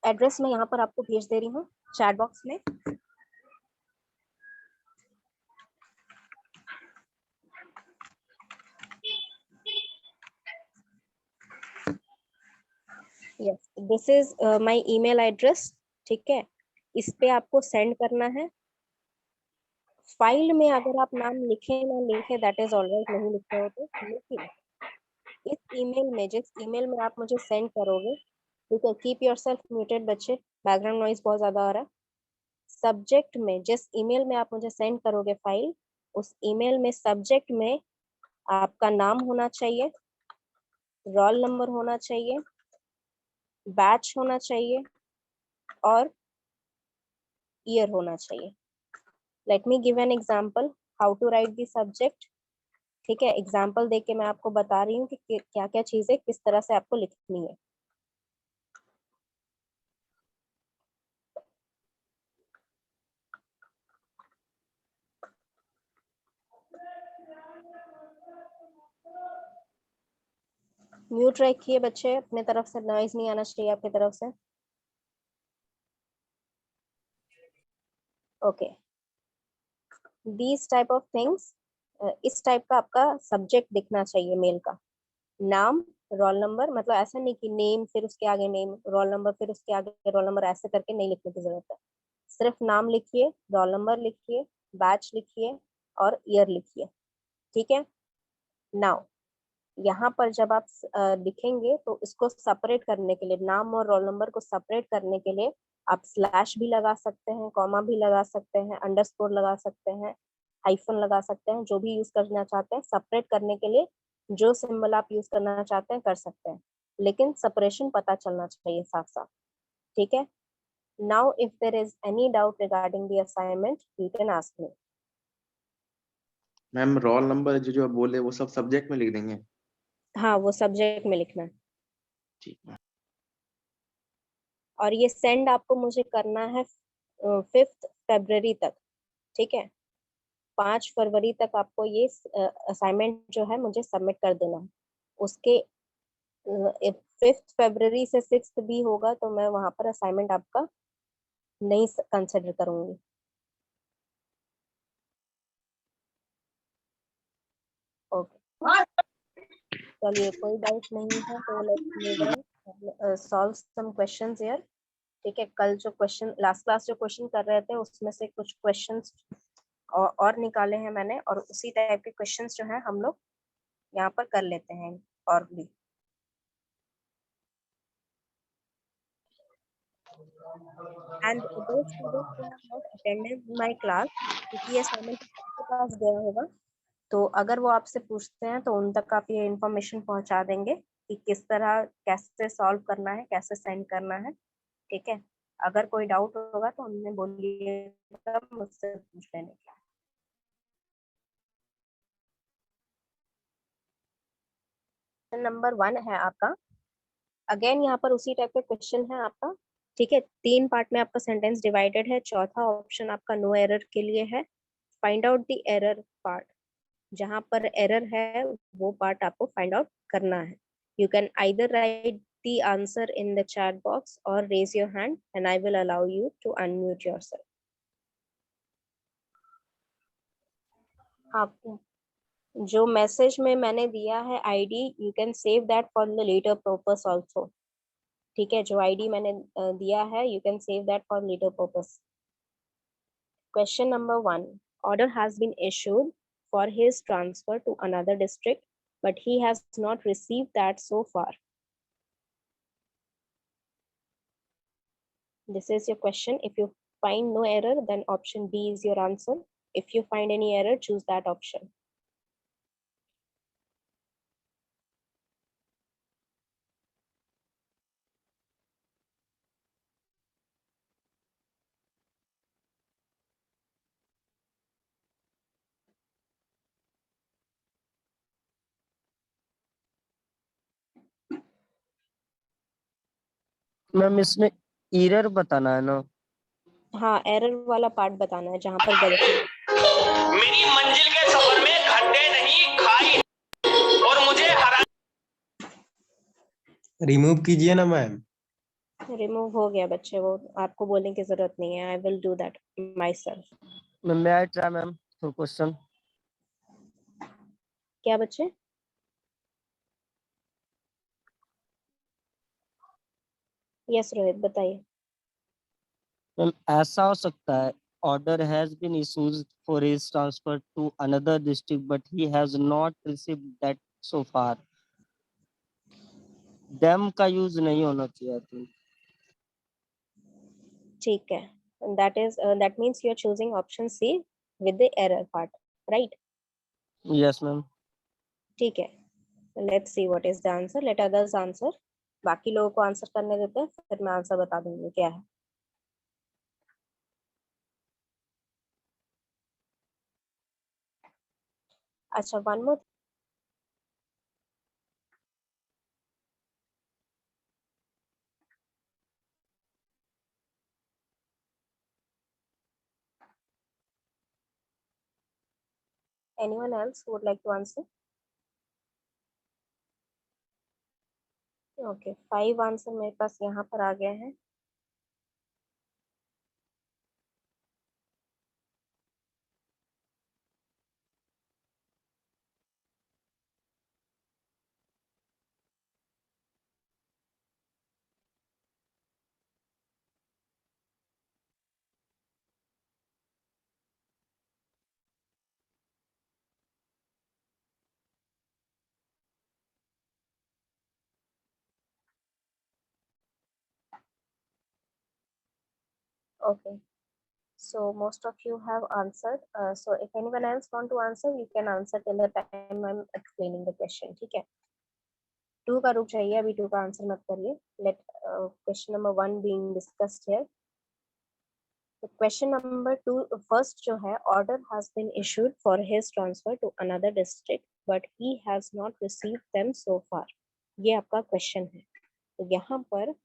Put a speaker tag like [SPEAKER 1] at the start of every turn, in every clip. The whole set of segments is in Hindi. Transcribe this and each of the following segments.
[SPEAKER 1] एड्रेस मैं यहाँ पर आपको भेज दे रही हूँ चैट बॉक्स में। Yes, this is my email address. ठीक है, इस पे आपको सेंड करना है। फाइल में अगर आप नाम लिखे ना लिखे दैट इज ऑलराइट, नहीं लिखते हो तो, लेकिन इस ईमेल में, जिस ईमेल में आप मुझे सेंड करोगे, ठीक है, कीप योरसेल्फ म्यूटेड बच्चे, बैकग्राउंड नॉइज बहुत ज्यादा आ रहा है। सब्जेक्ट में, जिस ईमेल में आप मुझे सेंड करोगे फाइल, उस ईमेल में सब्जेक्ट में आपका नाम होना चाहिए, रोल नंबर होना चाहिए, बैच होना चाहिए और ईयर होना चाहिए। Let me give an example how to write the subject. ठीक है, एग्जांपल देके मैं आपको बता रही हूँ कि क्या क्या चीजें किस तरह से आपको लिखनी है। म्यूट रखिए बच्चे, अपने तरफ से नॉइज नहीं आना चाहिए आपकी तरफ से। Okay, these type of things, इस टाइप का आपका सब्जेक्ट दिखना चाहिए मेल का। नाम, रोल नंबर, मतलब ऐसा नहीं कि नेम फिर उसके आगे नेम, रोल नंबर फिर उसके आगे रोल नंबर, ऐसे करके नहीं लिखने की जरूरत है। सिर्फ नाम लिखिए, रोल नंबर लिखिए, बैच लिखिए और ईयर लिखिए। ठीक है, नाउ यहाँ पर जब आप लिखेंगे तो इसको सेपरेट करने के लिए, नाम और रोल नंबर को सेपरेट करने के लिए आप स्लैश भी लगा सकते हैं, कॉमा भी लगा सकते हैं, अंडरस्कोर लगा सकते हैं, हाइफन लगा सकते हैं, जो भी यूज करना चाहते हैं सेपरेट करने के लिए, जो सिंबल आप यूज करना चाहते हैं कर सकते हैं, लेकिन सेपरेशन पता चलना चाहिए साफ साफ। ठीक है, now if there is any doubt regarding the assignment you can ask me.
[SPEAKER 2] Ma'am roll number जो जो आप बोले वो सब सब्जेक्ट में लिख देंगे?
[SPEAKER 1] हाँ, वो सब्जेक्ट में लिखना है।
[SPEAKER 2] ठीक है।
[SPEAKER 1] और ये सेंड आपको मुझे करना है 5 फरवरी तक। ठीक है, 5 फरवरी तक आपको ये असाइनमेंट जो है मुझे सबमिट कर देना है। उसके 5 फरवरी से 6 भी होगा तो मैं वहां पर असाइनमेंट आपका नहीं कंसिडर करूंगी। ओके, चलिए कोई डाउट नहीं है तो let's move on, solve some questions here. ठीक है, कल जो क्वेश्चन, लास्ट क्लास जो क्वेश्चन कर रहे थे उसमें से कुछ क्वेश्चंस और निकाले हैं मैंने, और उसी टाइप के क्वेश्चंस जो है हम लोग यहाँ पर कर लेते हैं और भी। And those students who have not attended my class, क्योंकि ये असाइनमेंट आपके पास गया होगा, तो अगर वो आपसे पूछते हैं तो उन तक आप ये इन्फॉर्मेशन पहुंचा देंगे कि किस तरह कैसे सॉल्व करना है, कैसे सेंड करना है। ठीक है, अगर कोई डाउट होगा तो उन्हें बोलिएगा मुझसे पूछ लेने का। नंबर 1 है आपका, अगेन यहाँ पर उसी टाइप का क्वेश्चन है आपका। ठीक है, 3 पार्ट में आपका सेंटेंस डिवाइडेड है। चौथा ऑप्शन आपका नो एरर के लिए है। Find out the error part, जहां पर एरर है वो पार्ट आपको फाइंड आउट करना है। You can either write the answer in the chat box और raise your hand and I will allow you to unmute yourself. आपको जो मैसेज में मैंने दिया है ID, you can save that for the later purpose also. ठीक है, जो आईडी मैंने दिया है you can save that for later purpose. Question number 1. Order has been issued for his transfer to another district, but he has not received that so far. This is your question. If you find no error, then option B is your answer. If you find any error, choose that option.
[SPEAKER 3] Ma'am इसमें एरर बताना है ना?
[SPEAKER 1] हाँ, एरर वाला पार्ट बताना है जहाँ पर गलती है।
[SPEAKER 4] मेरी मंजिल के सफर में खड्डे नहीं खाई और मुझे हरा।
[SPEAKER 5] रिमूव कीजिए ना मैम।
[SPEAKER 1] रिमूव हो गया बच्चे, वो आपको बोलने की जरूरत नहीं है, I will do that my self.
[SPEAKER 3] May I try, ma'am, through question?
[SPEAKER 1] क्या बच्चे? यस रोहित बताइए।
[SPEAKER 3] मैम ऐसा हो सकता है order has been issued for his transfer to another district but he has not received that so far. them का यूज नहीं होना चाहिए I think.
[SPEAKER 1] ठीक है, that is that means you are choosing option C with the error part, right?
[SPEAKER 3] Yes ma'am.
[SPEAKER 1] ठीक है, let's see what is the answer, let others answer. बाकी लोगों को आंसर करने देते हैं, फिर मैं आंसर बता दूंगी क्या है। अच्छा, one more. Anyone else would like to answer? Okay, 5 answer मेरे पास यहाँ पर आ गए हैं। Okay, so most of you have answered. So if anyone else want to answer, you can answer till the time I'm explaining the question. ठीक है? 2 का रूप चाहिए, अभी 2 का आंसर मत करिए। Let question number 1 being discussed here. So question number 2 first जो है, order has been issued for his transfer to another district, but he has not received them so far. ये आपका question है। तो यहाँ पर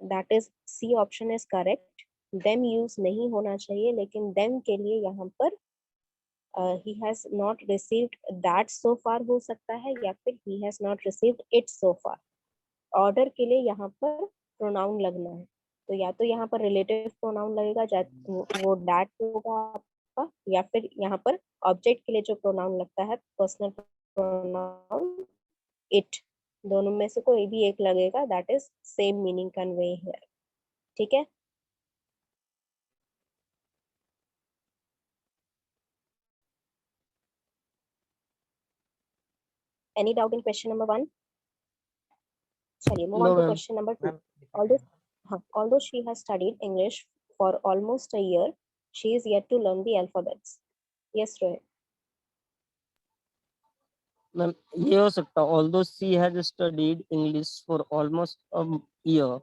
[SPEAKER 1] that is C option is correct. Them use नहीं होना चाहिए, लेकिन them के लिए यहाँ पर he has not received that so far हो सकता है, या फिर he has not received it so far. Order के लिए यहाँ पर प्रोनाउन लगना है, तो या तो यहाँ पर रिलेटिव प्रोनाउन लगेगा, वो दैट होगा आपका, या फिर यहाँ पर ऑब्जेक्ट के लिए जो प्रोनाउन लगता है पर्सनल प्रोनाउन इट, दोनों में से कोई भी एक लगेगा, that is same meaning convey here. ठीक है? Any doubt in question number 1? चलिए move on
[SPEAKER 3] No
[SPEAKER 1] two
[SPEAKER 3] ma'am.
[SPEAKER 1] Question number 2। although although she has studied English for almost a year, she is yet to learn the alphabets. Yes, Rohit.
[SPEAKER 3] Ma'am ये हो सकता है although she has studied English for almost a year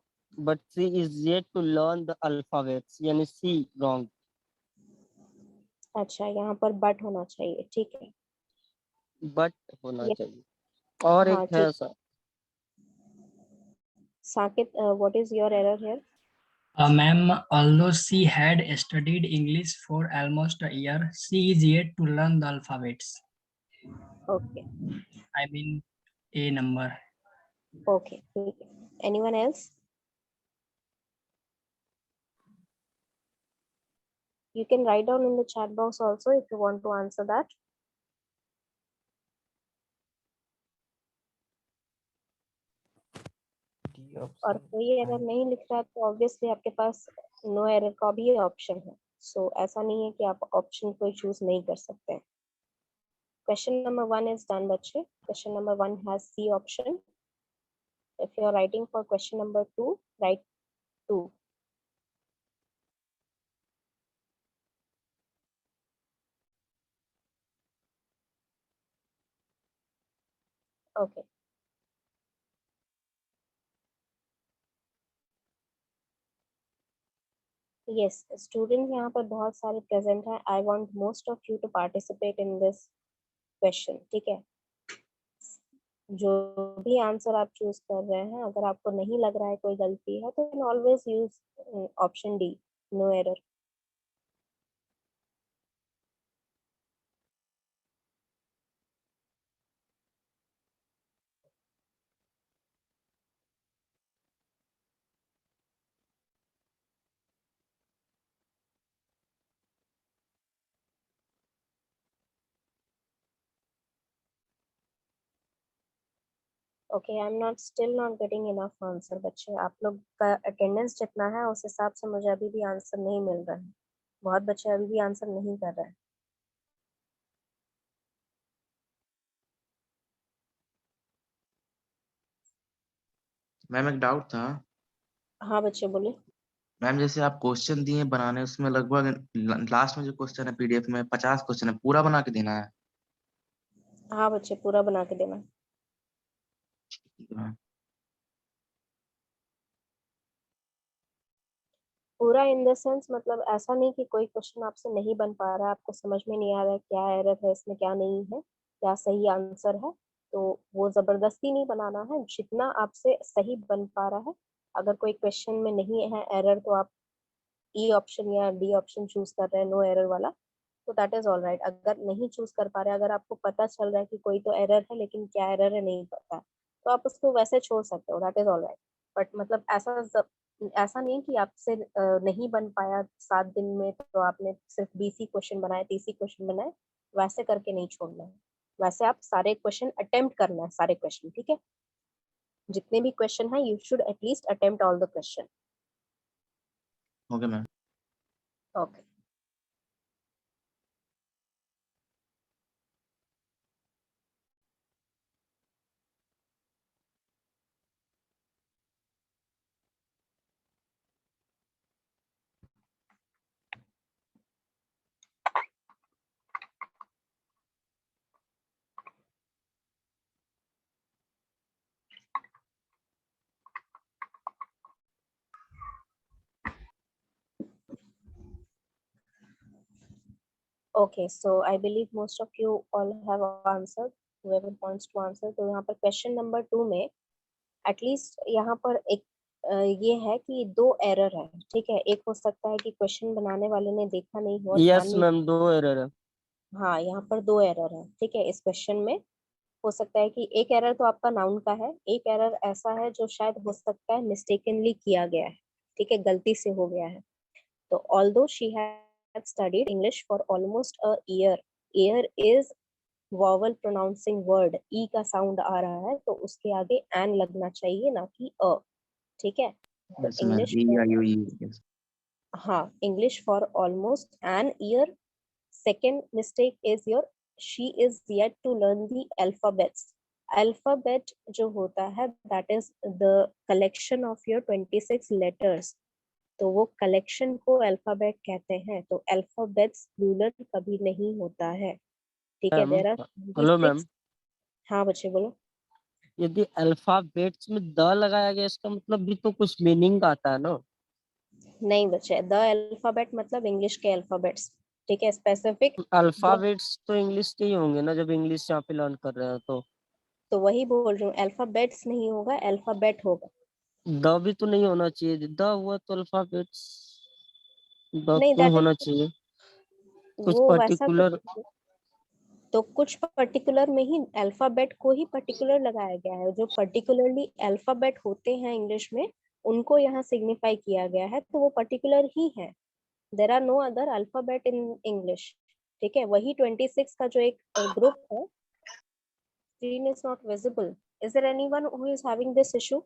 [SPEAKER 3] but she is yet to learn the alphabets यानी C wrong.
[SPEAKER 1] अच्छा, यहाँ पर बट होना चाहिए, ठीक है।
[SPEAKER 3] but होना
[SPEAKER 1] ये
[SPEAKER 3] चाहिए और
[SPEAKER 1] हाँ
[SPEAKER 3] एक है
[SPEAKER 1] ठीक।
[SPEAKER 3] Sir.
[SPEAKER 1] Sakit, what is your error here?
[SPEAKER 5] Ma'am, although she had studied English for almost a year, she is yet to learn the alphabets.
[SPEAKER 1] Okay
[SPEAKER 5] I mean, A number.
[SPEAKER 1] Okay, ठीक है। Anyone else? You can write down in the chat box also if you want to answer that. और कोई एरर नहीं लिख रहा है तो ऑब्वियसली आपके पास नो एरर का भी ऑप्शन है, सो ऐसा नहीं है कि आप ऑप्शन कोई चूज नहीं कर सकते हैं। क्वेश्चन नंबर 1 इज डन बच्चे। Question number 1 has C option. If you are writing for question number 2, right 2। Okay, yes student यहाँ पर बहुत सारे प्रेजेंट हैं। I want most of you to participate in this question, ठीक है? जो भी आंसर आप चूज कर रहे हैं, अगर आपको नहीं लग रहा है कोई गलती है, तो can always use option D, no error. Okay, I am not still not getting enough answer बच्चे। आप लोग का अटेंडेंस जितना है उस हिसाब से मुझे अभी भी आंसर नहीं मिल रहा है। बहुत बच्चे अभी भी आंसर नहीं कर रहे हैं।
[SPEAKER 2] मैम एक डाउट था।
[SPEAKER 1] हाँ बच्चे बोलिए।
[SPEAKER 2] मैम जैसे आप क्वेश्चन दिए बनाने, उसमें लगभग लास्ट में जो क्वेश्चन है पीडीएफ में 50 क्वेश्चन है, पूरा बना के देना है।
[SPEAKER 1] हाँ बच्चे पूरा बना के देना।
[SPEAKER 2] हाँ।
[SPEAKER 1] पूरा इन द सेंस मतलब ऐसा नहीं कि कोई क्वेश्चन आपसे नहीं बन पा रहा है, आपको समझ में नहीं आ रहा है क्या एरर है इसमें, क्या नहीं है, क्या सही आंसर है, तो वो जबरदस्ती नहीं बनाना है। जितना आपसे सही बन पा रहा है, अगर कोई क्वेश्चन में नहीं है एरर तो आप ई ऑप्शन या डी ऑप्शन चूज कर रहे हैं नो एरर वाला, तो दैट इज ऑल राइट। अगर नहीं चूज कर पा रहे, अगर आपको पता चल रहा है कि कोई तो एरर है लेकिन क्या एरर है नहीं पता, तो आप उसको वैसे छोड़ सकते हो, that is all right. But मतलब ऐसा नहीं कि आपसे नहीं बन पाया 7 दिन में तो आपने सिर्फ 20 ही क्वेश्चन बनाए, 30 ही क्वेश्चन बनाए, वैसे करके नहीं छोड़ना है। वैसे आप सारे क्वेश्चन अटेम्प्ट करना है, सारे क्वेश्चन, ठीक है। जितने भी क्वेश्चन है you should at least attempt all the question.
[SPEAKER 2] Okay ma'am.
[SPEAKER 1] Okay. Okay, so I believe most of you all have answered, whoever wants to answer। तो यहाँ पर क्वेश्चन नंबर 2 में एटलीस्ट यहाँ पर एक ये है कि 2 एरर है, ठीक है। एक हो सकता है कि क्वेश्चन बनाने वाले ने देखा नहीं हो, ध्यान
[SPEAKER 3] यस
[SPEAKER 1] नहीं।
[SPEAKER 3] मैम, 2 एरर है।
[SPEAKER 1] हाँ, यहाँ पर 2 एरर है, ठीक है। इस क्वेश्चन में हो सकता है कि एक एरर तो आपका नाउन का है, एक एरर ऐसा है जो शायद हो सकता है मिस्टेकनली किया गया है, ठीक है, गलती से हो गया है। तो although she had studied English for almost a year, year is vowel pronouncing word, e का साउंड आ रहा है तो उसके आगे एन लगना चाहिए, ना कि अ, ठीक है। तो
[SPEAKER 2] yes ma'am,
[SPEAKER 1] English
[SPEAKER 2] E
[SPEAKER 1] for,
[SPEAKER 2] I U E yes.
[SPEAKER 1] हाँ, English for almost an year. Second mistake is your, she is yet to learn the alphabets. Alphabet जो होता है that is the collection of your 26 letters, तो वो कलेक्शन को अल्फाबेट कहते हैं। तो अल्फाबेट्स प्लूरल कभी नहीं होता है, ठीक है।
[SPEAKER 3] Ma'am,
[SPEAKER 1] there are
[SPEAKER 3] hello ma'am,
[SPEAKER 1] 26। हाँ बच्चे बोलो।
[SPEAKER 3] यदि अल्फाबेट्स में द लगाया गया इसका मतलब भी तो कुछ मीनिंग आता है ना।
[SPEAKER 1] नहीं बच्चे, द अल्फाबेट मतलब इंग्लिश के अल्फाबेट्स, ठीक है, स्पेसिफिक। जब,
[SPEAKER 3] अल्फाबेट्स तो इंग्लिश के ही होंगे ना, जब इंग्लिश यहाँ पे लर्न कर रहे हैं
[SPEAKER 1] तो वही बोल रही हूँ, अल्फाबेट्स नहीं होगा, अल्फाबेट होगा।
[SPEAKER 3] द भी तो नहीं होना चाहिए, द हुआ तो अल्फाबेट्स द
[SPEAKER 1] नहीं,
[SPEAKER 3] क्यों
[SPEAKER 1] दैट
[SPEAKER 3] होना
[SPEAKER 1] इज,
[SPEAKER 3] चाहिए? कुछ
[SPEAKER 1] वो वैसा कुछ
[SPEAKER 3] पर्टिकुलर।
[SPEAKER 1] नहीं। तो कुछ पर्टिकुलर में ही अल्फाबेट को ही पर्टिकुलर लगाया गया है, जो पर्टिकुलरली अल्फाबेट होते हैं इंग्लिश में उनको यहाँ सिग्निफाई किया गया है, तो वो पर्टिकुलर ही है। There are no other alphabet in English, ठीक है। वही 26 का जो एक ग्रुप है। Screen is not visible, is there anyone who is having this issue?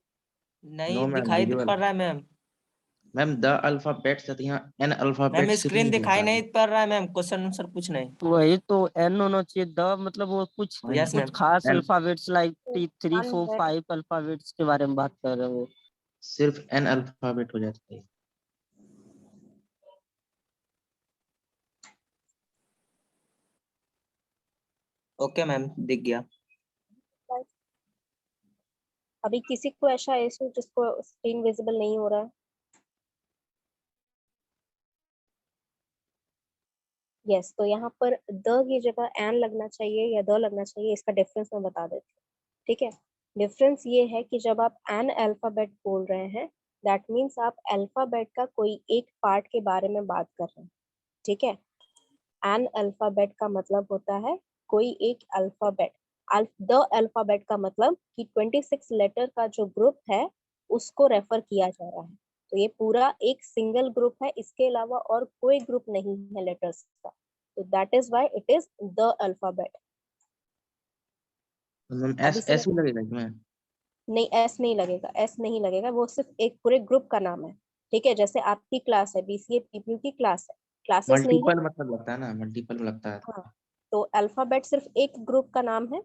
[SPEAKER 2] No
[SPEAKER 6] नहीं
[SPEAKER 2] मैम,
[SPEAKER 6] दिखाई
[SPEAKER 2] विजुअल।
[SPEAKER 6] पड़ रहा है मैम।
[SPEAKER 2] मैम द अल्फाबेट्स है तो यहाँ एन
[SPEAKER 6] मैम
[SPEAKER 2] अल्फाबेट्स
[SPEAKER 6] स्क्रीन
[SPEAKER 2] कितने
[SPEAKER 6] दिखाई
[SPEAKER 2] दिखा रहे
[SPEAKER 6] नहीं
[SPEAKER 2] हैं?
[SPEAKER 6] पड़ रहा है मैम, क्वेश्चन आंसर कुछ नहीं।
[SPEAKER 3] वही तो एन होना चाहिए, द मतलब वो कुछ
[SPEAKER 6] यस
[SPEAKER 3] कुछ
[SPEAKER 6] मैम।
[SPEAKER 3] खास
[SPEAKER 2] एन,
[SPEAKER 3] अल्फाबेट्स लाइक 3 4
[SPEAKER 1] 100।
[SPEAKER 3] 5 अल्फाबेट्स के बारे में बात कर रहे हो।
[SPEAKER 2] सिर्फ एन अल्फाबेट हो जाता है।
[SPEAKER 6] ओके मैम, दिख गया।
[SPEAKER 1] अभी किसी को ऐसा इशू जिसको स्क्रीन विजिबल नहीं हो रहा है? यस, तो यहाँ पर द की जगह एन लगना चाहिए या द लगना चाहिए, इसका डिफरेंस मैं बता देती हूँ, ठीक है। डिफरेंस ये है कि जब आप एन अल्फाबेट बोल रहे हैं, दैट मीन्स आप अल्फाबेट का कोई एक पार्ट के बारे में बात कर रहे हैं, ठीक है। एन अल्फाबेट का मतलब होता है कोई एक अल्फाबेट। द अल्फाबेट का मतलब कि 26 लेटर का जो ग्रुप है उसको रेफर किया जा रहा है। तो ये पूरा एक सिंगल ग्रुप है, इसके अलावा और कोई ग्रुप नहीं है लेटर्स का, तो that is why it is the alphabet.
[SPEAKER 2] Ma'am
[SPEAKER 1] अभी
[SPEAKER 2] एस
[SPEAKER 1] समझ,
[SPEAKER 2] एस भी लगेगा इसमें?
[SPEAKER 1] नहीं, एस नहीं लगेगा, एस नहीं लगेगा, वो सिर्फ एक पूरे ग्रुप का नाम है। ठीक है, जैसे आपकी क्लास है, बीसीए पीपीयू की क्लास है, क्लासेस नहीं है।
[SPEAKER 2] मल्टीपल मतलब लगता है ना, मल्टीपल में लगता है।
[SPEAKER 1] हाँ, तो अल्फाबेट सिर्फ एक ग्रुप का नाम है।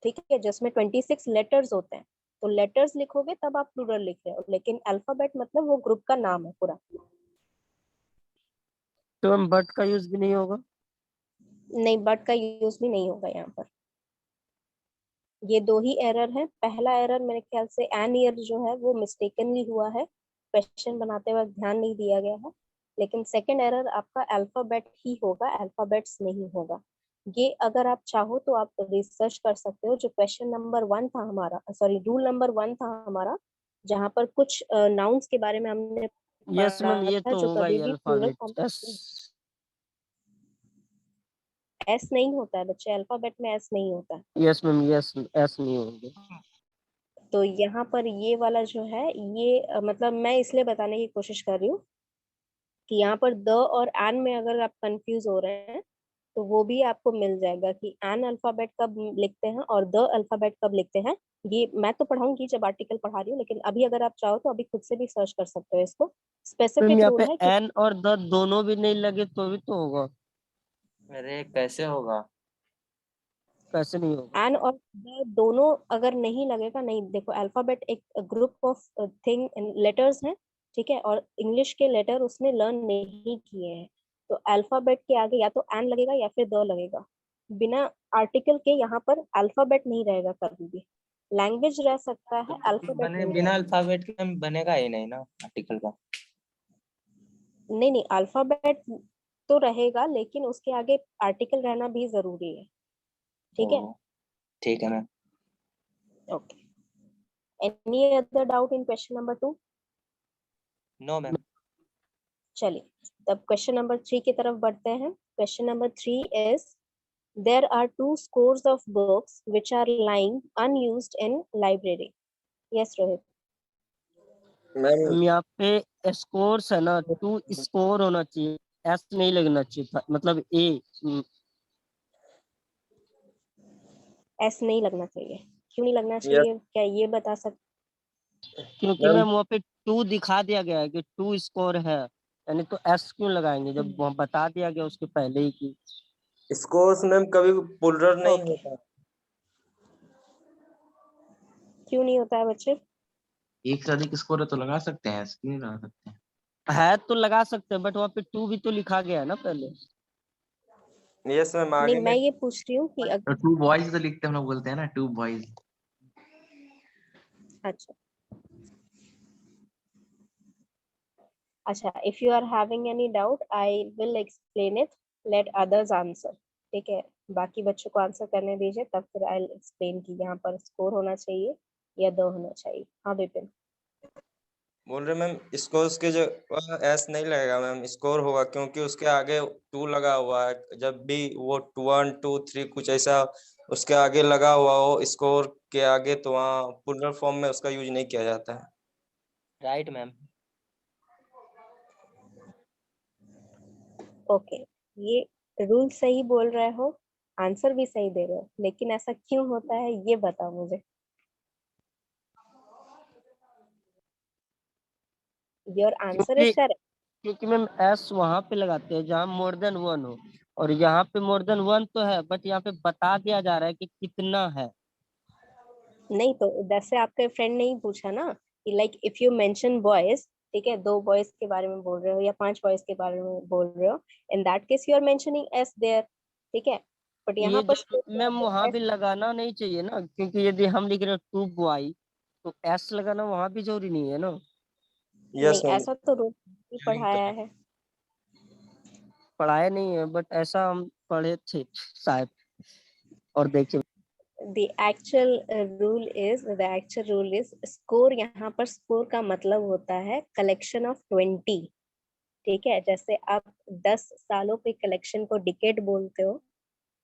[SPEAKER 1] ठीक है, जिसमें 26 लेटर्स होते हैं, तो लेटर्स लिखोगे तब आप प्लूरल लिख रहे हो, लेकिन अल्फाबेट मतलब वो ग्रुप का नाम है पूरा।
[SPEAKER 3] तो हम बट का यूज भी नहीं होगा?
[SPEAKER 1] नहीं, बट का यूज भी नहीं होगा यहाँ पर। ये दो ही एरर है। पहला एरर मेरे ख्याल से एन ईयर जो है वो मिस्टेकनली हुआ है, क्वेश्चन बनाते वक्त ध्यान नहीं दिया गया है। लेकिन सेकंड एरर आपका अल्फाबेट ही होगा, अल्फाबेट्स नहीं होगा। ये अगर आप चाहो तो आप रिसर्च कर सकते हो। जो क्वेश्चन नंबर 1 था हमारा, सॉरी रूल नंबर 1 था हमारा, जहाँ पर कुछ नाउन्स के बारे में हमने
[SPEAKER 3] यस मैम,
[SPEAKER 1] पढ़ा
[SPEAKER 3] ये
[SPEAKER 1] था,
[SPEAKER 3] तो
[SPEAKER 1] जो
[SPEAKER 3] होगा
[SPEAKER 1] कभी
[SPEAKER 3] ही
[SPEAKER 1] भी plural
[SPEAKER 3] alphabet
[SPEAKER 1] form
[SPEAKER 3] S.
[SPEAKER 1] S नहीं होता है बच्चे, अल्फाबेट में एस नहीं होता है।
[SPEAKER 3] यस मैम, यस एस नहीं होंगे।
[SPEAKER 1] तो यहाँ पर ये वाला जो है, ये मतलब मैं इसलिए बताने की कोशिश कर रही हूँ कि यहाँ पर द और एन में अगर आप कंफ्यूज हो रहे हैं तो वो भी आपको मिल जाएगा कि एन अल्फाबेट कब लिखते हैं और द अल्फाबेट कब लिखते हैं। ये मैं तो पढ़ाऊंगी जब आर्टिकल पढ़ा रही हूँ, लेकिन अभी अगर आप चाहो तो अभी खुद से भी सर्च कर सकते हो इसको।
[SPEAKER 3] मैम
[SPEAKER 1] स्पेसिफिक
[SPEAKER 3] यहाँ पे
[SPEAKER 1] रूल है कि
[SPEAKER 3] एन और द दोनों भी नहीं लगे तो भी तो होगा।
[SPEAKER 6] अरे कैसे होगा?
[SPEAKER 3] कैसे नहीं होगा?
[SPEAKER 1] एन और द दोनों अगर नहीं लगेगा, नहीं देखो, अल्फाबेट एक ग्रुप ऑफ थिंग लेटर्स हैं। ठीक है, और इंग्लिश के लेटर उसने लर्न नहीं किए हैं, तो अल्फाबेट के आगे या तो एन लगेगा या फिर द लगेगा। बिना आर्टिकल के यहाँ पर अल्फाबेट नहीं रहेगा कभी भी। लैंग्वेज रह सकता
[SPEAKER 6] तो
[SPEAKER 1] है,
[SPEAKER 6] कुछ
[SPEAKER 1] अल्फाबेट
[SPEAKER 6] बने
[SPEAKER 1] नहीं
[SPEAKER 6] बिना
[SPEAKER 1] रहेगा।
[SPEAKER 6] अल्फाबेट के हम बनेगा ही नहीं ना आर्टिकल का।
[SPEAKER 1] नहीं नहीं, अल्फाबेट तो रहेगा, लेकिन उसके आगे आर्टिकल रहना भी जरूरी है। ठीक है,
[SPEAKER 6] ओ ठीक है ma'am.
[SPEAKER 1] Okay. Any other doubt in question number 2?
[SPEAKER 6] No ma'am.
[SPEAKER 1] चलिए, तब क्वेश्चन नंबर 3 की तरफ बढ़ते हैं। क्वेश्चन नंबर 3 इज, there are 2 scores of books which are lying unused in library. Yes, Rohit.
[SPEAKER 7] Ma'am
[SPEAKER 3] ma'am यहाँ पे स्कोर्स है ना, टू स्कोर होना चाहिए, एस नहीं लगना चाहिए था, मतलब ए।
[SPEAKER 1] S नहीं लगना चाहिए। क्यों नहीं लगना
[SPEAKER 7] यस
[SPEAKER 1] चाहिए, क्या ये बता सकते?
[SPEAKER 3] क्योंकि
[SPEAKER 7] मैम
[SPEAKER 3] मैम वहाँ पे टू दिखा दिया गया है कि टू स्कोर है, यानी तो एस क्यों लगाएंगे जब वहाँ बता दिया गया उसके पहले ही कि।
[SPEAKER 7] स्कोर्स मैम कभी पुलर नहीं
[SPEAKER 1] ओके,
[SPEAKER 7] होता।
[SPEAKER 1] क्यों नहीं होता है बच्चे?
[SPEAKER 2] एक से अधिक स्कोर है तो लगा सकते हैं, क्यों नहीं लगा सकते हैं?
[SPEAKER 3] है तो लगा सकते हैं, बट वहाँ पे टू भी तो लिखा गया है ना पहले।
[SPEAKER 7] यस मैम
[SPEAKER 1] नहीं,
[SPEAKER 7] आगे
[SPEAKER 1] मैं
[SPEAKER 7] में
[SPEAKER 1] ये पूछ रही हूँ कि
[SPEAKER 2] तो टू बॉयज तो लिखते हैं, हम लोग बोलते हैं ना टू बॉयज।
[SPEAKER 1] अच्छा अच्छा, if you are having any doubt I will explain it, let others answer. ठीक है, बाकी बच्चों को आंसर करने दीजिए, तब फिर आई विल एक्सप्लेन कि यहाँ पर स्कोर होना चाहिए या 2 होना चाहिए। हाँ विपिन।
[SPEAKER 7] बोल रहे मैम स्कोर्स के जो एस नहीं लगेगा मैम, स्कोर होगा क्योंकि उसके आगे 2 लगा हुआ है। जब भी वो 1 2 3 कुछ ऐसा उसके आगे लगा हुआ हो स्कोर के आगे, तो वहाँ पुलर फॉर्म में उसका यूज नहीं किया जाता है।
[SPEAKER 6] Right ma'am.
[SPEAKER 1] ओके, ये रूल सही बोल रहे हो, आंसर भी सही दे रहे हो, लेकिन ऐसा क्यों होता है ये बताओ मुझे। योर आंसर
[SPEAKER 3] क्योंकि
[SPEAKER 1] इज करेक्ट।
[SPEAKER 3] क्योंकि मैम एस वहां पे लगाते हैं जहाँ मोर देन वन हो, और यहाँ पे मोर देन वन तो है, बट यहाँ पे बता दिया जा रहा है कि कितना है।
[SPEAKER 1] नहीं तो जैसे आपके फ्रेंड ने ही पूछा ना कि like if you mention boys, ठीक है, 2 बॉयज के बारे में बोल रहे हो या 5 बॉयज के बारे में बोल रहे हो, in that case you are mentioning S there. ठीक है, बट यहाँ
[SPEAKER 3] ये
[SPEAKER 1] पर
[SPEAKER 3] जब मैम वहां भी
[SPEAKER 1] एस
[SPEAKER 3] लगाना नहीं चाहिए ना, क्योंकि यदि हम लिख रहे हैं टू बॉय तो एस लगाना वहां भी जरूरी नहीं है ना।
[SPEAKER 7] यस
[SPEAKER 1] नहीं,
[SPEAKER 7] मैम।
[SPEAKER 1] ऐसा तो रूल पढ़ाया है।
[SPEAKER 3] पढ़ाए नहीं है, बट ऐसा हम पढ़े थे शायद, और देखिए।
[SPEAKER 1] the actual rule is score. यहाँ पर स्कोर का मतलब होता है कलेक्शन ऑफ 20। ठीक है, जैसे आप 10 सालों के कलेक्शन को डिकेड बोलते हो,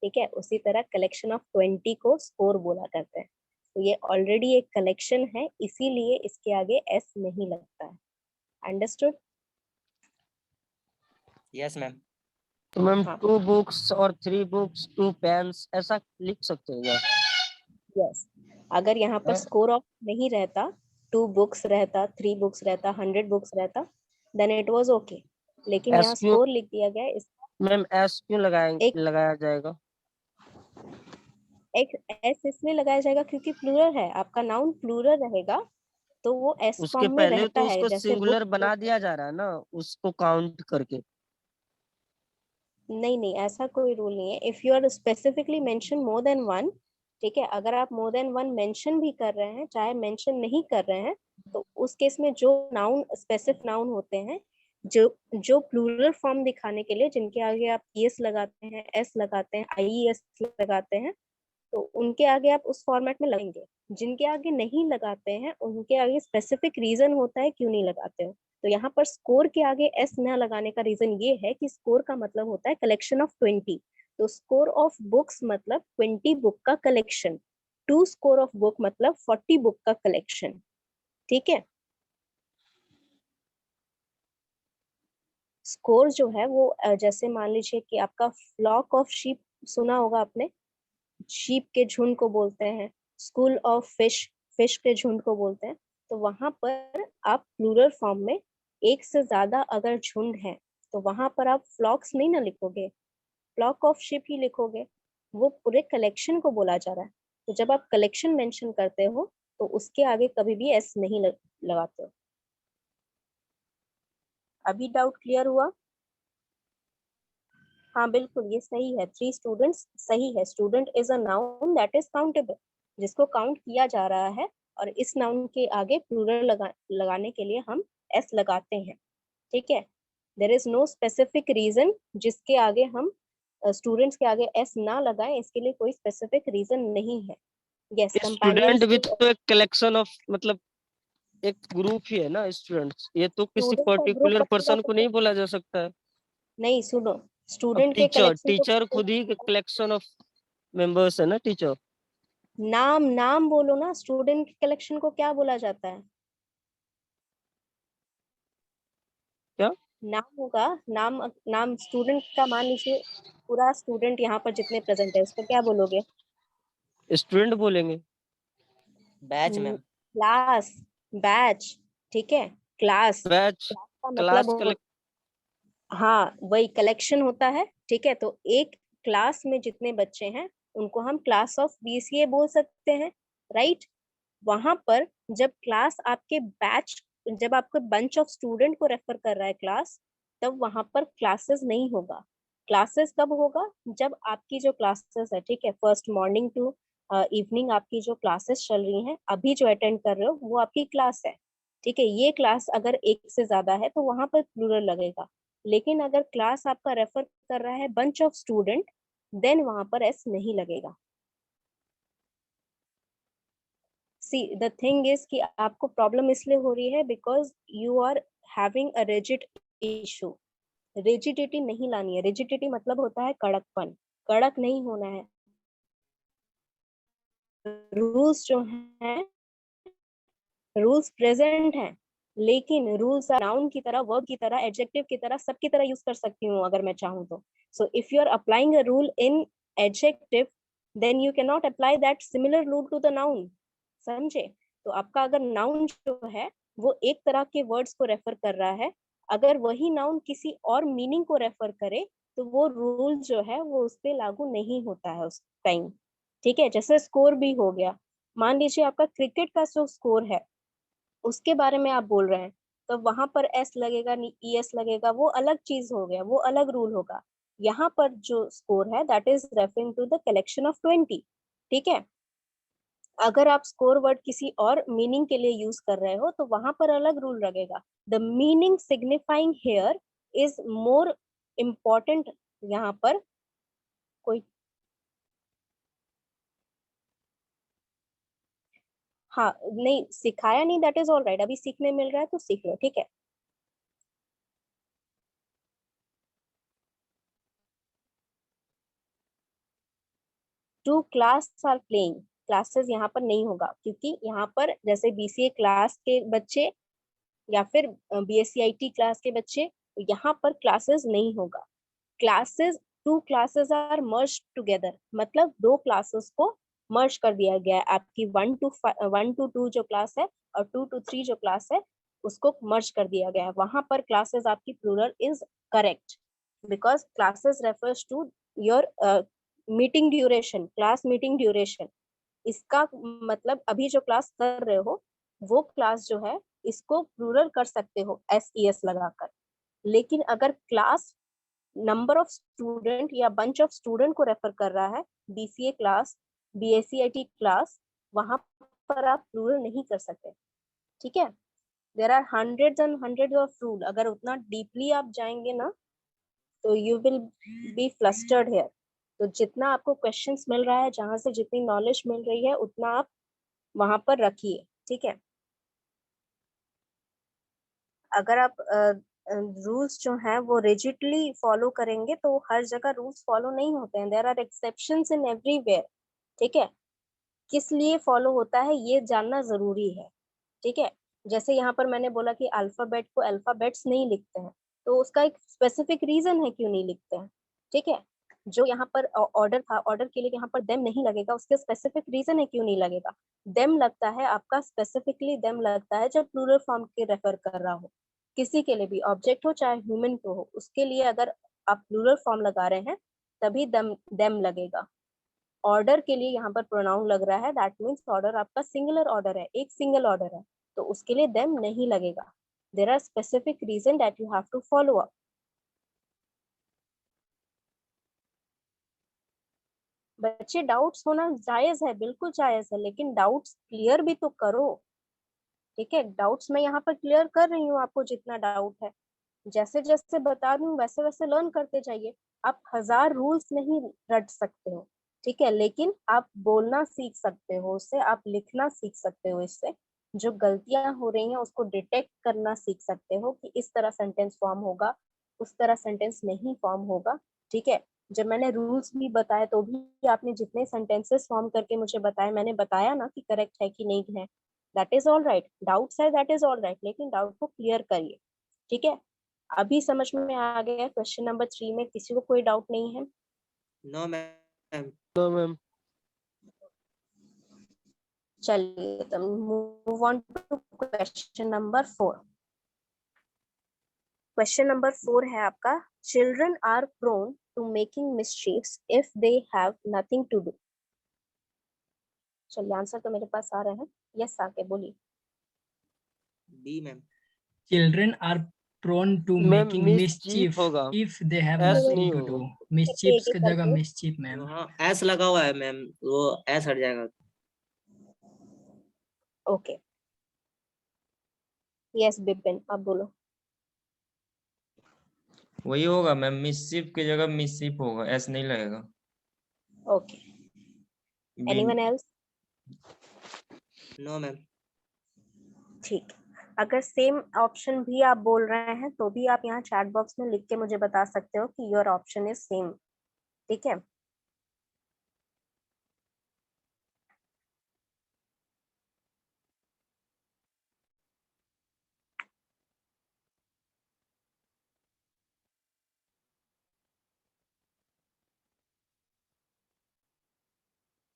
[SPEAKER 1] ठीक है, उसी तरह कलेक्शन ऑफ 20 को स्कोर बोला करते हैं। तो ये ऑलरेडी एक कलेक्शन है, इसीलिए इसके आगे एस नहीं लगता है। अंडरस्टूड?
[SPEAKER 6] Yes ma'am.
[SPEAKER 3] तो मैम
[SPEAKER 1] हाँ,
[SPEAKER 3] 2 बुक्स और 3 बुक्स 2 पेन्स ऐसा लिख सकते हैं क्या?
[SPEAKER 1] यस। अगर यहाँ पर
[SPEAKER 3] हाँ।
[SPEAKER 1] स्कोर ऑफ नहीं रहता, 2 बुक्स रहता, 3 बुक्स रहता, 100 बुक्स रहता, देन इट वाज ओके। लेकिन यहाँ
[SPEAKER 3] एस क्यों
[SPEAKER 1] स्कोर लिख दिया गया है,
[SPEAKER 3] मैम, एस क्यों
[SPEAKER 1] एक
[SPEAKER 3] लगाया जाएगा?
[SPEAKER 1] एक एस इसलिए लगाया जाएगा क्योंकि प्लूरल है, आपका नाउन प्लूरल रहेगा तो वो एस
[SPEAKER 3] उसके
[SPEAKER 1] फॉर्म में
[SPEAKER 3] पहले
[SPEAKER 1] रहता
[SPEAKER 3] तो
[SPEAKER 1] है,
[SPEAKER 3] उसको
[SPEAKER 1] जैसे
[SPEAKER 3] सिंगुलर
[SPEAKER 1] बुक।
[SPEAKER 3] बना दिया जा रहा है ना, उसको काउंट करके।
[SPEAKER 1] नहीं नहीं, ऐसा कोई रूल नहीं है। If you are specifically mention more than one, ठीक है, अगर आप मोर देन वन मेंशन भी कर रहे हैं, चाहे मेंशन नहीं कर रहे हैं, तो उस केस में जो नाउन स्पेसिफिक नाउन होते हैं, जो जो प्लूरल फॉर्म दिखाने के लिए जिनके आगे आप ईएस लगाते हैं, एस लगाते हैं, आईईएस लगाते हैं, तो उनके आगे आप उस फॉर्मेट में लगेंगे। जिनके आगे नहीं लगाते हैं उनके आगे स्पेसिफिक रीजन होता है क्यों नहीं लगाते हो। तो यहाँ पर स्कोर के आगे एस न लगाने का रीजन ये है कि स्कोर का मतलब होता है कलेक्शन ऑफ 20। तो स्कोर ऑफ बुक्स मतलब 20 बुक का कलेक्शन, 2 स्कोर ऑफ बुक मतलब 40 बुक का कलेक्शन। ठीक है, स्कोर जो है वो जैसे मान लीजिए कि आपका फ्लॉक ऑफ शीप सुना होगा आपने, शीप के झुंड को बोलते हैं, स्कूल ऑफ फिश, फिश के झुंड को बोलते हैं। तो वहां पर आप प्लूरल फॉर्म में एक से ज्यादा अगर झुंड है तो वहां पर आप फ्लॉक्स नहीं ना लिखोगे, फ्लॉक ऑफ शिप ही लिखोगे। वो पूरे कलेक्शन को बोला जा रहा है। तो जब आप कलेक्शन मेंशन करते हो तो उसके आगे कभी भी एस नहीं लगाते हो। अभी डाउट क्लियर हुआ? हाँ बिल्कुल, ये सही है, 3 स्टूडेंट्स सही है। Student is a noun that is countable, जिसको काउंट किया जा रहा है, और इस नाउन के आगे प्लूरल लगाने के लिए हम एस लगाते हैं। ठीक है, there is no specific reason जिसके आगे हम स्टूडेंट्स के आगे एस ना लगाएं, इसके लिए कोई स्पेसिफिक रीजन नहीं है। यस,
[SPEAKER 3] स्टूडेंट
[SPEAKER 1] कंपेनियंस
[SPEAKER 3] भी तो एक कलेक्शन ऑफ, मतलब एक ग्रुप ही है ना स्टूडेंट्स, ये तो किसी
[SPEAKER 1] स्टूडेंट का ग्रुप
[SPEAKER 3] पर्टिकुलर
[SPEAKER 1] बनेगा
[SPEAKER 3] पर्सन
[SPEAKER 1] तो
[SPEAKER 3] को नहीं बोला जा सकता है।
[SPEAKER 1] नहीं, सुनो,
[SPEAKER 3] अब
[SPEAKER 1] स्टूडेंट के
[SPEAKER 3] टीचर
[SPEAKER 1] कलेक्शन को
[SPEAKER 3] टीचर खुद ही कलेक्शन ऑफ मेंबर्स है ना टीचर।
[SPEAKER 1] नाम नाम बोलो ना, स्टूडेंट के कलेक्शन को क्या बोला जाता है?
[SPEAKER 3] क्या?
[SPEAKER 1] नाम होगा, नाम नाम स्टूडेंट का, मान लीजिए पूरा स्टूडेंट यहाँ पर जितने प्रेजेंट है उसको क्या बोलोगे?
[SPEAKER 3] स्टूडेंट बोलेंगे।
[SPEAKER 6] Batch ma'am.
[SPEAKER 1] क्लास, बैच, ठीक है, क्लास,
[SPEAKER 3] बैच,
[SPEAKER 1] क्लास का मतलब
[SPEAKER 3] क्लास कलेक्ट।
[SPEAKER 1] हाँ वही कलेक्शन होता है। ठीक है, तो एक क्लास में जितने बच्चे हैं उनको हम क्लास ऑफ बीसीए बोल सकते हैं, राइट। वहां पर जब क्लास आपके बैच, जब आपके बंच ऑफ स्टूडेंट को रेफर कर रहा है क्लास, तब वहां पर क्लासेस नहीं होगा। क्लासेस कब होगा? जब आपकी जो क्लासेस है, ठीक है, फर्स्ट मॉर्निंग टू इवनिंग आपकी जो क्लासेस चल रही हैं, अभी जो अटेंड कर रहे हो वो आपकी क्लास है। ठीक है, ये क्लास अगर एक से ज्यादा है तो वहां पर प्लूरल लगेगा। लेकिन अगर क्लास आपका रेफर कर रहा है बंच ऑफ स्टूडेंट, देन वहां पर एस नहीं लगेगा। सी द थिंग इज कि आपको प्रॉब्लम इसलिए हो रही है because you are having a rigid issue. Rigidity नहीं लानी है, रिजिडिटी मतलब होता है कड़कपन, कड़क नहीं होना है। रूल्स जो हैं, रूल्स प्रेजेंट हैं, लेकिन रूल्स नाउन की तरह, वर्ब की तरह, एडजेक्टिव की तरह, सबकी तरह यूज कर सकती हूँ अगर मैं चाहूँ तो। So if you are applying a rule in adjective, then you can not apply that similar rule to the noun. समझे? तो आपका अगर नाउन जो है वो एक तरह के वर्ड्स को रेफर कर रहा है, अगर वही नाउन किसी और मीनिंग को रेफर करे तो वो रूल जो है वो उस पर लागू नहीं होता है उस टाइम। ठीक है, जैसे स्कोर भी हो गया। मान लीजिए आपका क्रिकेट का जो स्कोर है उसके बारे में आप बोल रहे हैं, तो वहां पर एस लगेगा, ई एस लगेगा, वो अलग चीज हो गया, वो अलग रूल होगा। यहाँ पर जो स्कोर है that is referring to the collection of 20। ठीक है, अगर आप स्कोर वर्ड किसी और मीनिंग के लिए यूज कर रहे हो तो वहां पर अलग रूल लगेगा। The meaning signifying here is more important. यहाँ पर कोई, हाँ नहीं सिखाया नहीं, दैट इज ऑल राइट, अभी सीखने मिल रहा है तो सीख लो। ठीक है, two class are playing, classes यहाँ पर नहीं होगा क्योंकि यहाँ पर जैसे बीसीए क्लास के बच्चे या फिर बीएससीआईटी क्लास के बच्चे, यहाँ पर क्लासेस नहीं होगा। Classes, two classes are merge together, मतलब दो क्लासेस को मर्ज कर दिया गया है। आपकी 1 to 2 जो क्लास है और 2 to 3 जो क्लास है उसको मर्ज कर दिया गया है। वहां पर क्लासेस आपकी plural is correct because classes refers to your meeting duration, class meeting duration. इसका मतलब अभी जो क्लास कर रहे हो वो क्लास जो है इसको प्लूरल कर सकते हो SES लगाकर। लेकिन अगर क्लास नंबर ऑफ स्टूडेंट या बंच ऑफ स्टूडेंट को रेफर कर रहा है, BCA क्लास, BACIT क्लास, वहां पर आप प्लूरल नहीं कर सकते। ठीक है, there are hundreds and hundreds of rule. अगर उतना डीपली आप जाएंगे ना तो you will be flustered here. तो जितना आपको क्वेश्चंस मिल रहा है, जहां से जितनी नॉलेज मिल रही है उतना आप वहां पर रखिए। ठीक है, अगर आप रूल्स जो हैं वो रिजिडली फॉलो करेंगे तो हर जगह रूल्स फॉलो नहीं होते हैं, there are exceptions in everywhere. ठीक है, किस लिए फॉलो होता है ये जानना जरूरी है। ठीक है, जैसे यहाँ पर मैंने बोला कि अल्फाबेट को अल्फाबेट्स नहीं लिखते हैं, तो उसका एक स्पेसिफिक रीजन है क्यों नहीं लिखते हैं। ठीक है, जो यहाँ पर ऑर्डर था, ऑर्डर के लिए यहाँ पर देम नहीं लगेगा, उसके स्पेसिफिक रीजन है क्यों नहीं लगेगा। देम लगता है आपका, स्पेसिफिकली देम लगता है जब प्लूरल फॉर्म के रेफर कर रहा हो, किसी के लिए भी, ऑब्जेक्ट हो चाहे ह्यूमन को हो, उसके लिए अगर आप प्लूरल फॉर्म लगा रहे हैं तभी देम लगेगा। ऑर्डर के लिए यहाँ पर प्रोनाउन लग रहा है, दैट मीन्स ऑर्डर आपका सिंगुलर ऑर्डर है, एक सिंगल ऑर्डर है, तो उसके लिए देम नहीं लगेगा। There are specific reason that you have to follow up. बच्चे डाउट्स होना जायज है, बिल्कुल जायज है, लेकिन डाउट्स क्लियर भी तो करो। ठीक है, डाउट्स मैं यहाँ पर क्लियर कर रही हूँ आपको जितना डाउट है, जैसे जैसे बता दूं वैसे वैसे लर्न करते जाइए। आप 1000 रूल्स नहीं रट सकते हो, ठीक है, लेकिन आप बोलना सीख सकते हो उससे, आप लिखना सीख सकते हो इससे, जो गलतियां हो रही हैं उसको डिटेक्ट करना सीख सकते हो कि इस तरह सेंटेंस फॉर्म होगा, उस तरह सेंटेंस नहीं फॉर्म होगा। ठीक है, जब मैंने रूल्स भी बताए तो भी आपने जितने सेंटेंसेस फॉर्म करके मुझे बताए, मैंने बताया ना कि करेक्ट है कि नहीं है। That is all right, doubts है दैट इज ऑल राइट, लेकिन डाउट को क्लियर करिए। ठीक है, अभी समझ में आ गया। क्वेश्चन नंबर 3 में किसी को कोई डाउट नहीं है?
[SPEAKER 6] No ma'am.
[SPEAKER 3] तो मैम
[SPEAKER 1] चलिए तो move on to question number 4। Question number 4 है आपका, children are prone to making mischiefs if they have nothing to do. चलिए आंसर तो मेरे पास आ रहे हैं, यस आके बोलिए।
[SPEAKER 6] D ma'am.
[SPEAKER 5] Children are prone to
[SPEAKER 3] ma'am
[SPEAKER 5] making
[SPEAKER 3] mischief
[SPEAKER 5] mischief
[SPEAKER 3] होगा,
[SPEAKER 5] if they have
[SPEAKER 3] S
[SPEAKER 5] nothing
[SPEAKER 3] नहीं
[SPEAKER 5] to
[SPEAKER 3] होगा।
[SPEAKER 5] do. Mischiefs
[SPEAKER 1] एक
[SPEAKER 5] की
[SPEAKER 1] एक
[SPEAKER 5] जगह
[SPEAKER 1] करके
[SPEAKER 5] mischief मैम।
[SPEAKER 6] हाँ एस लगा हुआ है मैम, वो एस हट जाएगा।
[SPEAKER 1] ओके, यस बिपिन अब बोलो।
[SPEAKER 7] वही होगा मैम, मिसचिफ की जगह मिसचिफ होगा, एस नहीं लगेगा।
[SPEAKER 1] Okay,
[SPEAKER 7] B.
[SPEAKER 1] Anyone else?
[SPEAKER 6] No ma'am.
[SPEAKER 1] ठीक, अगर सेम ऑप्शन भी आप बोल रहे हैं तो भी आप यहाँ चैट बॉक्स में लिख के मुझे बता सकते हो कि योर ऑप्शन इज सेम। ठीक है,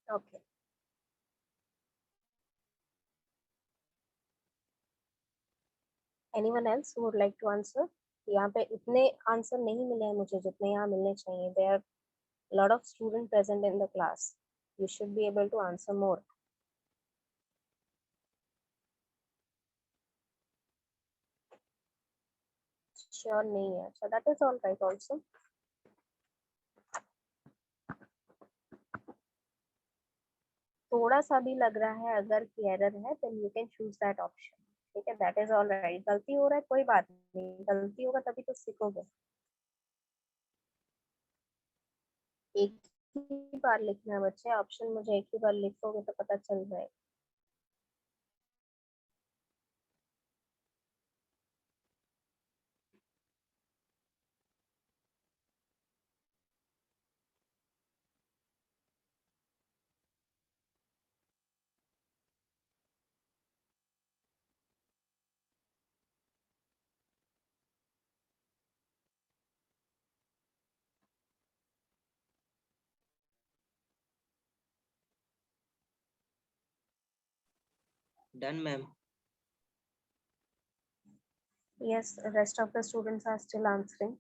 [SPEAKER 1] okay, anyone else would like to answer? यहाँ पे इतने आंसर नहीं मिले हैं मुझे जितने यहाँ मिलने चाहिए। There are lot of student present in the class, you should be able to answer more. Sure नहीं है, so that is all right also. थोड़ा सा भी लग रहा है अगर कि एरर है then you can choose that option. ठीक है, दैट इज ऑल राइट। गलती हो रहा है कोई बात नहीं, गलती होगा तभी तो सीखोगे। एक ही बार लिखना है बच्चे ऑप्शन, मुझे एक ही बार लिखोगे तो पता चल जाएगा।
[SPEAKER 6] Done, ma'am.
[SPEAKER 1] Yes, rest of the students are still answering.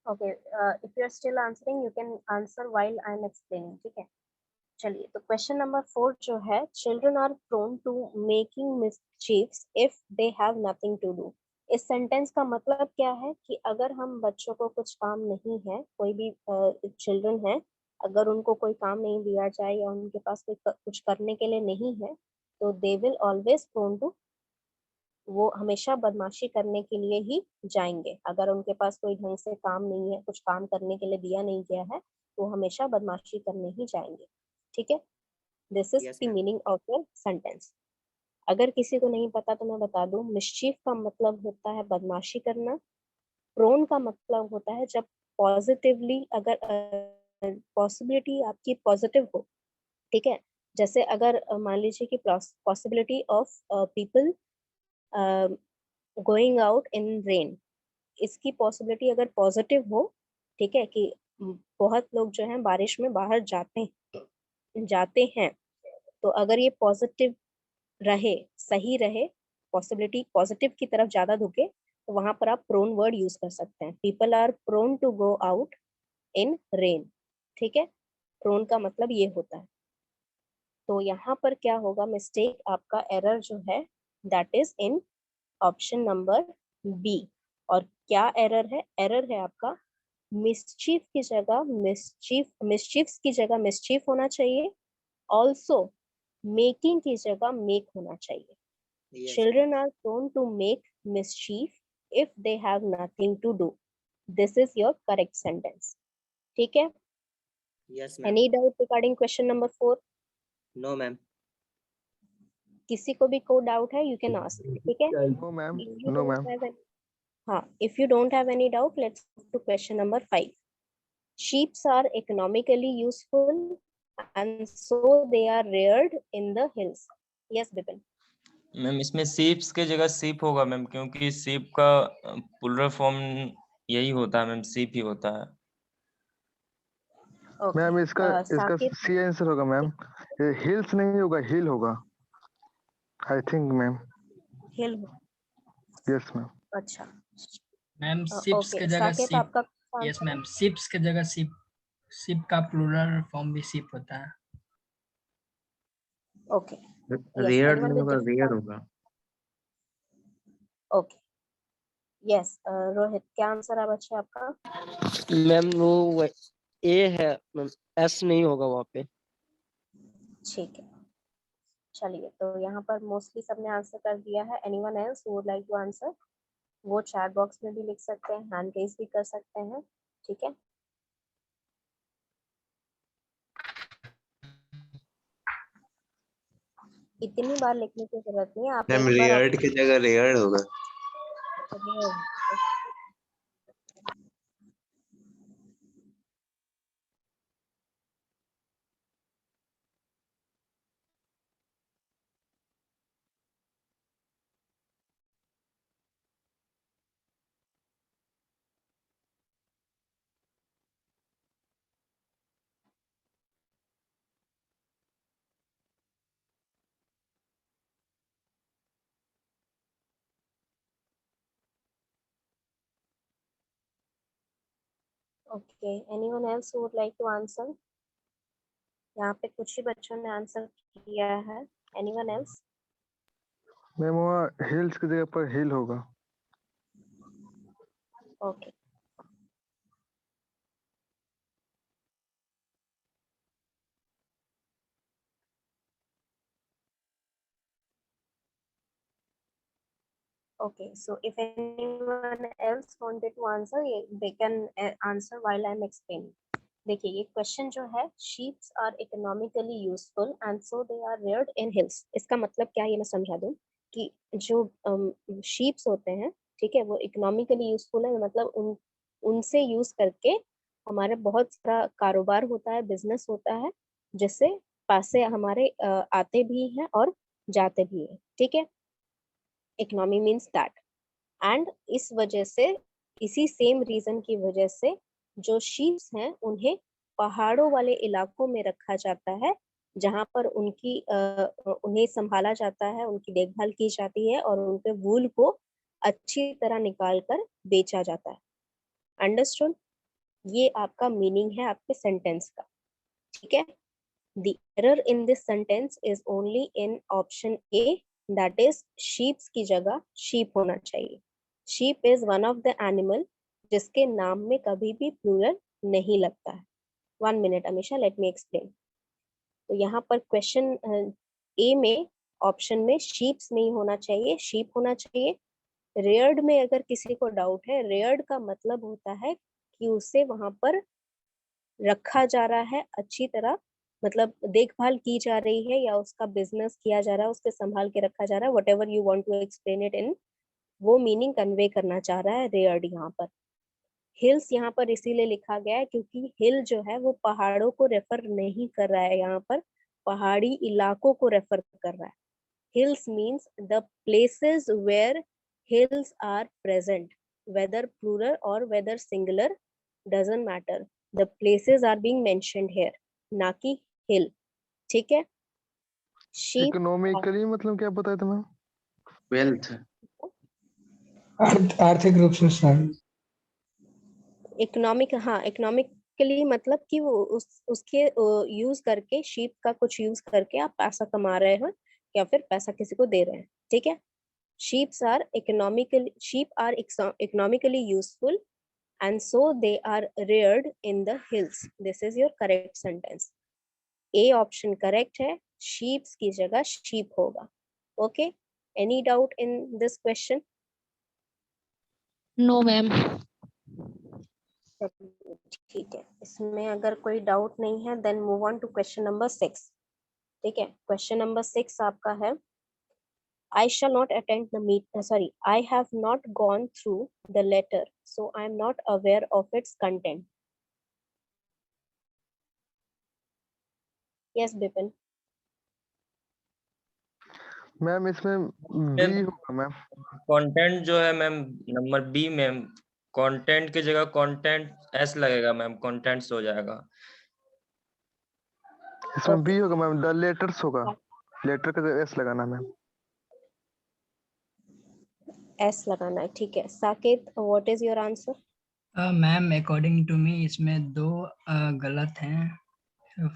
[SPEAKER 1] Okay, if you are still answering, you can answer while I am explaining. ठीक है? चलिए, तो क्वेश्चन नंबर 4 जो है, children are prone to making mischiefs if they have nothing to do. इस सेंटेंस का मतलब क्या है कि अगर हम बच्चों को कुछ काम नहीं है, कोई भी चिल्ड्रन है, अगर उनको कोई काम नहीं दिया जाए या उनके पास कोई कुछ करने के लिए नहीं है, तो they will always prone to, वो हमेशा बदमाशी करने के लिए ही जाएंगे। अगर उनके पास कोई ढंग से काम नहीं है, कुछ काम करने के लिए दिया नहीं गया है, तो हमेशा बदमाशी करने ही जाएंगे। ठीक है? This is
[SPEAKER 6] Yes,
[SPEAKER 1] the
[SPEAKER 6] ma'am.
[SPEAKER 1] Meaning of your sentence. अगर किसी को नहीं पता तो मैं बता दूं, मिस्चीफ का मतलब होता है बदमाशी करना। प्रोन का मतलब होता है जब पॉजिटिवली, अगर पॉसिबिलिटी आपकी पॉजिटिव हो। ठीक है? जैसे अगर मान लीजिए कि possibility of people going out in rain, इसकी पॉसिबिलिटी अगर पॉजिटिव हो, ठीक है, कि बहुत लोग जो हैं बारिश में बाहर जाते हैं, तो अगर ये पॉजिटिव रहे, सही रहे, पॉसिबिलिटी पॉजिटिव की तरफ ज्यादा झुके, तो वहां पर आप प्रोन वर्ड यूज कर सकते हैं। People are prone to go out in rain. ठीक है? प्रोन का मतलब ये होता है। तो यहाँ पर क्या होगा, मिस्टेक आपका एरर जो है, that is in option number B. और क्या एरर है? एरर है आपका मिस्चीफ की जगह मिस्चीफ्स की जगह मिस्चीफ होना चाहिए। ऑल्सो मेकिंग की जगह मेक होना चाहिए।
[SPEAKER 6] Yes.
[SPEAKER 1] Children are prone to make mischief if they have nothing to do. This is your correct sentence. ठीक है?
[SPEAKER 6] Yes, ma'am.
[SPEAKER 1] Any doubt regarding question number 4?
[SPEAKER 6] No, ma'am.
[SPEAKER 1] किसी को भी कोई डाउट है, you can ask. ठीक है?
[SPEAKER 8] No, ma'am.
[SPEAKER 1] If you
[SPEAKER 8] No,
[SPEAKER 1] don't
[SPEAKER 8] ma'am.
[SPEAKER 1] have any, हाँ, if you don't have any doubt, let's move to question number 5. Sheeps are economically useful and so they are reared in the hills. Yes, Bipin.
[SPEAKER 7] Ma'am इसमें सीप्स के जगह सीप होगा मैम, क्योंकि सीप का प्लूरल फॉर्म यही होता है मैम, सीप ही होता है।
[SPEAKER 1] Okay.
[SPEAKER 8] मैम इसका
[SPEAKER 1] साकिब,
[SPEAKER 8] सी आंसर होगा मैम। ये हिल्स नहीं होगा, हिल होगा I think ma'am.
[SPEAKER 1] Hill.
[SPEAKER 8] Yes ma'am.
[SPEAKER 1] अच्छा,
[SPEAKER 5] मैम शिप्स
[SPEAKER 1] ओके
[SPEAKER 5] के जगह
[SPEAKER 1] साकिब,
[SPEAKER 5] शिप।
[SPEAKER 1] आपका
[SPEAKER 5] यस
[SPEAKER 1] आंसर
[SPEAKER 5] मैम, शिप्स के जगह शिप। शिप का प्लूरल फॉर्म भी शिप होता है।
[SPEAKER 1] ओके। Yes,
[SPEAKER 2] रेयर्ड
[SPEAKER 1] anyone
[SPEAKER 2] नहीं
[SPEAKER 1] with
[SPEAKER 2] होगा,
[SPEAKER 1] different
[SPEAKER 2] रेयर
[SPEAKER 1] answer?
[SPEAKER 2] होगा।
[SPEAKER 1] ओके, यस, रोहित, क्या आंसर है बच्चे आपका?
[SPEAKER 3] मैम वो ए है मैम, एस नहीं होगा वहाँ पे।
[SPEAKER 1] ठीक है, चलिए, तो यहाँ पर मोस्टली सबने आंसर कर दिया है। Anyone else who would like to answer, वो चैट बॉक्स में भी लिख सकते हैं, हैंड रेज भी कर सकते हैं। ठीक है? इतनी बार लिखने की जरूरत नहीं है, आप
[SPEAKER 9] मैम
[SPEAKER 1] एक बार
[SPEAKER 9] रेयर्ड की जगह रेयर्ड होगा।
[SPEAKER 1] Okay, anyone else who would like to answer? यहाँ पे कुछ ही बच्चों ने आंसर किया है। Anyone else?
[SPEAKER 8] मैम वहाँ हिल्स की जगह पर हिल होगा।
[SPEAKER 1] Okay, okay, so if anyone else wanted to answer, they can answer while I'm explaining. देखिए, ये क्वेश्चन जो है, sheeps are economically useful and so they are reared in hills, इसका मतलब क्या है ये मैं समझा दूं कि जो sheeps होते हैं, ठीक है, वो economically useful है, मतलब उनसे यूज करके हमारे बहुत सारा कारोबार होता है, बिजनेस होता है, जिससे पैसे हमारे आते भी हैं और जाते भी हैं। ठीक है? इकोनॉमी मीन्स दैट, एंड इस वजह से, इसी सेम रीजन की वजह से जो शीप्स हैं उन्हें पहाड़ों वाले इलाकों में रखा जाता है, जहाँ पर उन्हें संभाला जाता है, उनकी देखभाल की जाती है और उनके वूल को अच्छी तरह निकाल कर बेचा जाता है। अंडरस्टूड? ये आपका मीनिंग है आपके सेंटेंस का, ठीक है। The error in this sentence is only in option A, that is sheeps की जगह sheep होना चाहिए। Sheep is one of the animal जिसके नाम में कभी भी plural नहीं लगता है। 1 minute Amisha, let me explain। तो यहाँ पर क्वेश्चन ए में ऑप्शन में शीप्स नहीं होना चाहिए, शीप होना चाहिए। रेयर्ड में अगर किसी को डाउट है, रेयर्ड का मतलब होता है कि उसे वहां पर रखा जा रहा है अच्छी तरह, मतलब देखभाल की जा रही है या उसका बिजनेस किया जा रहा है, उसके संभाल के रखा जा रहा है, whatever you want to explain it in, वो मीनिंग कन्वे करना चाह रहा है रेयर्ड यहाँ पर। हिल्स यहाँ पर इसीलिए लिखा गया है क्योंकि हिल जो है वो पहाड़ों को रेफर नहीं कर रहा है, यहाँ पर पहाड़ी इलाकों को रेफर कर रहा है। Hills means the places where hills are present, whether plural or whether singular doesn't matter, the places are being mentioned here, ना कि hill, ठीक है। sheep
[SPEAKER 8] इकोनॉमिकली मतलब क्या बताया था मैम?
[SPEAKER 2] वेल्थ।
[SPEAKER 5] आर्थिक रूप से सही।
[SPEAKER 1] इकोनॉमिक, हाँ इकोनॉमिकली मतलब कि वो उसके यूज करके, शीप का कुछ यूज करके आप पैसा कमा रहे हो या फिर पैसा किसी को दे रहे हैं, ठीक है। sheep are economically useful and so they are reared in the hills, this is your correct sentence। A option correct है, sheeps की जगह sheep होगा। okay, any doubt in this question?
[SPEAKER 9] No ma'am।
[SPEAKER 1] ठीक है, इसमें अगर कोई डाउट नहीं है then move on to question number 6, ठीक है। क्वेश्चन नंबर 6 आपका है, I shall not attend the I have not gone through the letter, so I am not aware of its content। Yes, Bipin।
[SPEAKER 8] Ma'am इसमें बी होगा मैम।
[SPEAKER 7] कंटेंट जो है ma'am number B ma'am, content की जगह कंटेंट एस लगेगा मैम, कंटेंट्स हो जाएगा।
[SPEAKER 8] इसमें बी होगा मैम, द लेटर्स होगा, लेटर का एस लगाना मैम।
[SPEAKER 1] एस लगाना है, ठीक है। Saket, what is your answer?
[SPEAKER 5] Ma'am according to me इसमें दो गलत हैं।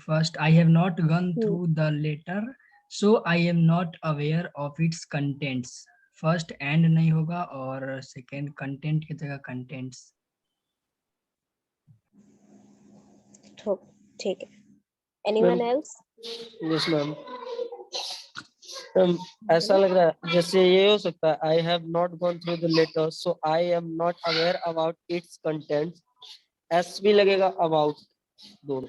[SPEAKER 5] First, I have not gone through the letter so I am not aware of it's contents. First and नहीं होगा और सेकंड कंटेंट की जगह कंटेंट्स।
[SPEAKER 1] ठीक है, एनीवन एल्स?
[SPEAKER 3] Yes ma'am. ऐसा लग रहा है जैसे ये हो सकता है, I have not gone through the letter so I am not aware about its content. S भी लगेगा अबाउट दोनों।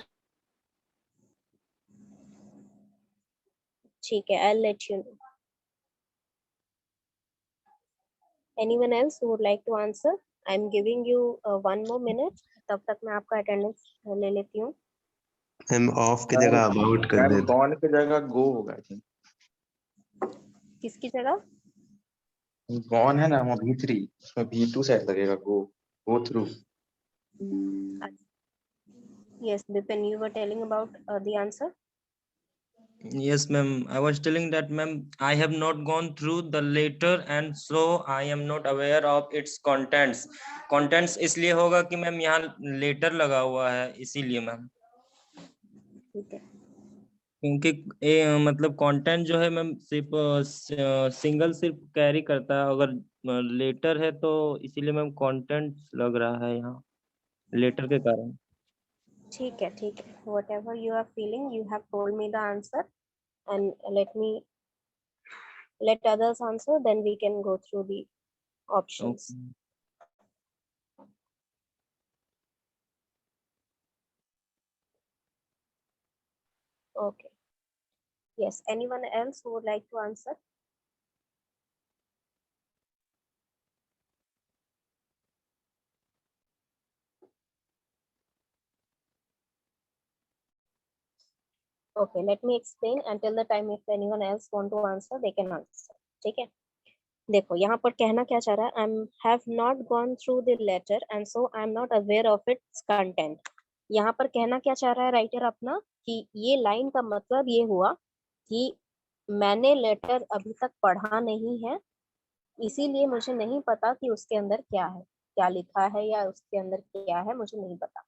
[SPEAKER 1] ठीक है, I let you know. Anyone else who would like to answer? I am giving you 1 more minute, तब तक मैं आपका अटेंडेंस ले लेती हूँ।
[SPEAKER 10] मैम ऑफ की जगह अबाउट कर
[SPEAKER 2] मैम
[SPEAKER 10] देते।
[SPEAKER 2] गॉन की जगह गो होगा।
[SPEAKER 1] किसकी जगह?
[SPEAKER 2] गॉन है ना वो V3, उसमें V2 साइड लगेगा, go through.
[SPEAKER 1] Yes, Bipin, you were telling about the answer.
[SPEAKER 7] Yes ma'am, I was telling that ma'am I have not gone through the letter and so I am not aware of its contents। contents इसलिए होगा कि मैम यहाँ लेटर लगा हुआ है इसीलिए मैम,
[SPEAKER 1] ठीक है,
[SPEAKER 7] क्योंकि मतलब कंटेंट जो है मैम सिर्फ सिंगल सिर्फ कैरी करता है, अगर लेटर है तो इसीलिए मैम कंटेंट लग रहा है यहाँ लेटर के कारण।
[SPEAKER 1] ठीक है, ठीक है। Whatever you are feeling, you have told me the answer, and let others answer. Then we can go through the options. Okay. Yes. Anyone else who would like to answer? Okay. Let me explain until the time if anyone else want to answer, they can answer. ठीक है. देखो यहाँ पर कहना क्या चाह रहा है, I have not gone through the letter and so I am not aware of its content. यहाँ पर कहना क्या चाह रहा है राइटर अपना, कि ये लाइन का मतलब ये हुआ कि मैंने लेटर अभी तक पढ़ा नहीं है, इसीलिए मुझे नहीं पता कि उसके अंदर क्या है, क्या लिखा है या उसके अंदर क्या है, मुझे नहीं पता।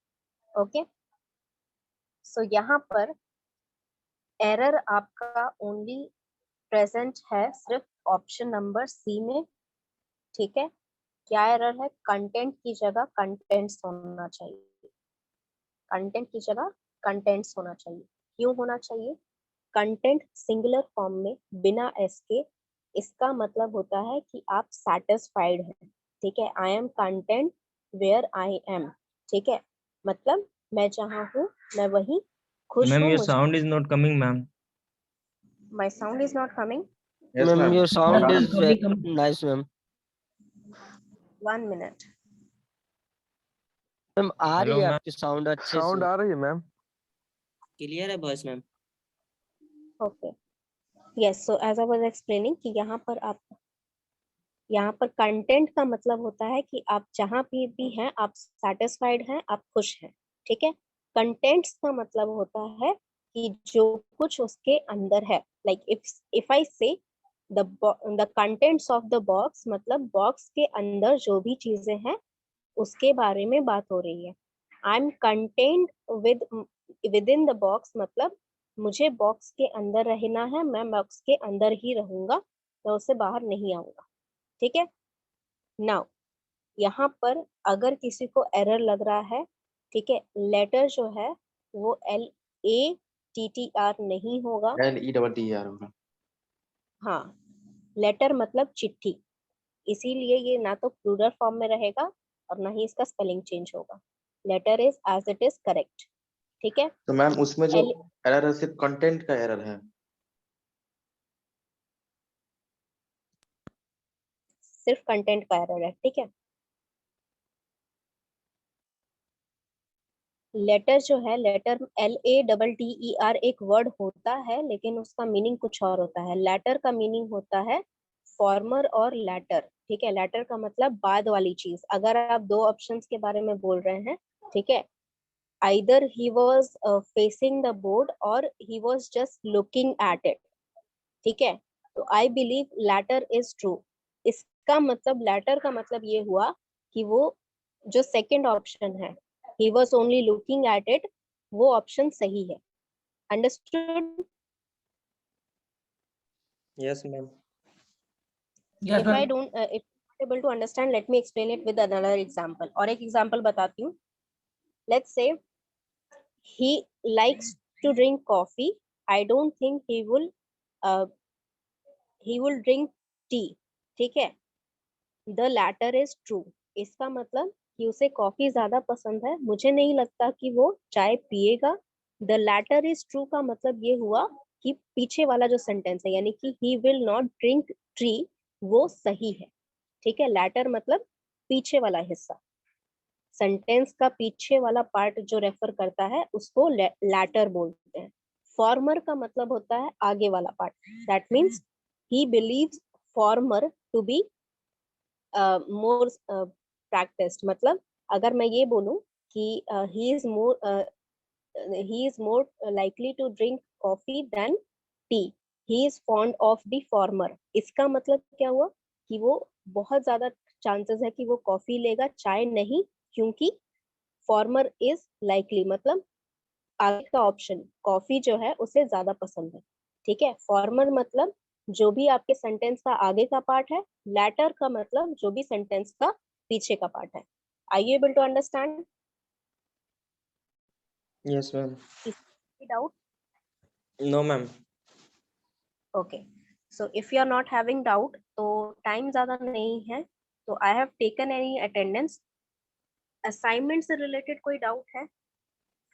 [SPEAKER 1] ओके, सो यहाँ पर एरर आपका ओनली प्रेजेंट है सिर्फ ऑप्शन नंबर सी में। ठीक है, क्या एरर है? कंटेंट की जगह कंटेंट्स होना चाहिए, कंटेंट की जगह कंटेंट्स होना चाहिए। क्यों होना चाहिए? कंटेंट सिंगुलर फॉर्म में बिना एस के, इसका मतलब होता है कि आप सेटिस्फाइड हैं। ठीक है, I am content where I am. ठीक है, मतलब मैं जहाँ हूँ मैं वही खुश
[SPEAKER 7] मैम
[SPEAKER 1] हूँ।
[SPEAKER 7] योर
[SPEAKER 1] मुझे
[SPEAKER 7] sound is not coming ma'am.
[SPEAKER 1] My sound is not coming.
[SPEAKER 2] Yes
[SPEAKER 3] Ma'am,
[SPEAKER 2] ma'am.
[SPEAKER 3] your sound
[SPEAKER 5] Ma'am,
[SPEAKER 3] is
[SPEAKER 5] कभी
[SPEAKER 3] very
[SPEAKER 5] कभी
[SPEAKER 3] nice, ma'am.
[SPEAKER 1] 1 मिनट।
[SPEAKER 3] मैम आ रही
[SPEAKER 7] हेलो
[SPEAKER 3] है
[SPEAKER 7] मैम।
[SPEAKER 3] आपकी साउंड अच्छे से।
[SPEAKER 8] साउंड आ रही है मैम?
[SPEAKER 6] क्लियर है voice ma'am?
[SPEAKER 1] Okay, yes, so as I was explaining कि यहाँ पर कंटेंट का मतलब होता है कि आप जहाँ भी हैं आप सेटिस्फाइड हैं, आप खुश हैं। ठीक है, कंटेंट्स का मतलब होता है कि जो कुछ उसके अंदर है, लाइक इफ आई से the contents of the box, मतलब बॉक्स के अंदर जो भी चीजें हैं उसके बारे में बात हो रही है। I am content with in the box, मतलब मुझे बॉक्स के अंदर रहना है, मैं बॉक्स के अंदर ही रहूंगा, मैं उससे बाहर नहीं आऊंगा। ठीक है, नाउ यहाँ पर अगर किसी को एरर लग रहा है, ठीक है, लेटर जो है वो LATTR नहीं होगा।
[SPEAKER 2] LETTER होगा।
[SPEAKER 1] हाँ, लेटर मतलब चिट्ठी, इसीलिए ये ना तो प्लूरल फॉर्म में रहेगा और ना ही इसका स्पेलिंग चेंज होगा। Letter is as it is correct. ठीक है,
[SPEAKER 2] तो मैम उसमें जो
[SPEAKER 1] एल
[SPEAKER 2] एरर है सिर्फ कंटेंट का एरर है।
[SPEAKER 1] सिर्फ कंटेंट का एरर है। ठीक है, लेटर जो है, लेटर LATTER एक वर्ड होता है, लेकिन उसका मीनिंग कुछ और होता है। लेटर का मीनिंग होता है फॉर्मर और लैटर। ठीक है, लेटर का मतलब बाद वाली चीज। अगर आप दो ऑप्शंस के बारे में बोल रहे हैं, ठीक है, either he was facing the board or he was just looking at it। ठीक है, तो I believe latter is true. इसका मतलब, लैटर का मतलब ये हुआ कि वो जो सेकंड ऑप्शन है, he was only looking at it, वो ऑप्शन सही है। Understood?
[SPEAKER 6] Yes ma'am.
[SPEAKER 5] yes
[SPEAKER 1] if
[SPEAKER 5] ma'am.
[SPEAKER 1] I don't if not able to understand, let me explain it with another example। और एक एग्जांपल बताती हूँ। let's say he likes to drink coffee, I don't think uh, he will drink tea। ठीक है, द लैटर इज ट्रू। इसका मतलब कि उसे कॉफी ज्यादा पसंद है, मुझे नहीं लगता कि वो चाय पिएगा। द लैटर इज ट्रू का मतलब ये हुआ कि पीछे वाला जो सेंटेंस है, यानी कि he will not drink tea, वो सही है। ठीक है, लैटर मतलब पीछे वाला हिस्सा, सेंटेंस का पीछे वाला पार्ट जो रेफर करता है उसको लैटर बोलते हैं। फॉर्मर का मतलब होता है आगे वाला part. That means he believes former to be more practised. मतलब अगर मैं ये बोलूं कि he is more likely to drink coffee than tea, he is fond of the former। इसका मतलब क्या हुआ कि वो बहुत ज्यादा चांसेस है कि वो कॉफी लेगा, चाय नहीं, क्योंकि फॉर्मर इज लाइकली, मतलब आगे का ऑप्शन कॉफी जो है उसे ज्यादा पसंद है। ठीक है, फॉर्मर मतलब जो भी आपके सेंटेंस का आगे का पार्ट है, लैटर का मतलब जो भी सेंटेंस का पीछे का पार्ट है। Are you able to understand?
[SPEAKER 7] Yes ma'am.
[SPEAKER 1] Doubt?
[SPEAKER 7] No ma'am.
[SPEAKER 1] Okay, so if you are not having doubt, तो टाइम ज्यादा नहीं है, तो I have taken any attendance. Assignment से रिलेटेड कोई डाउट है?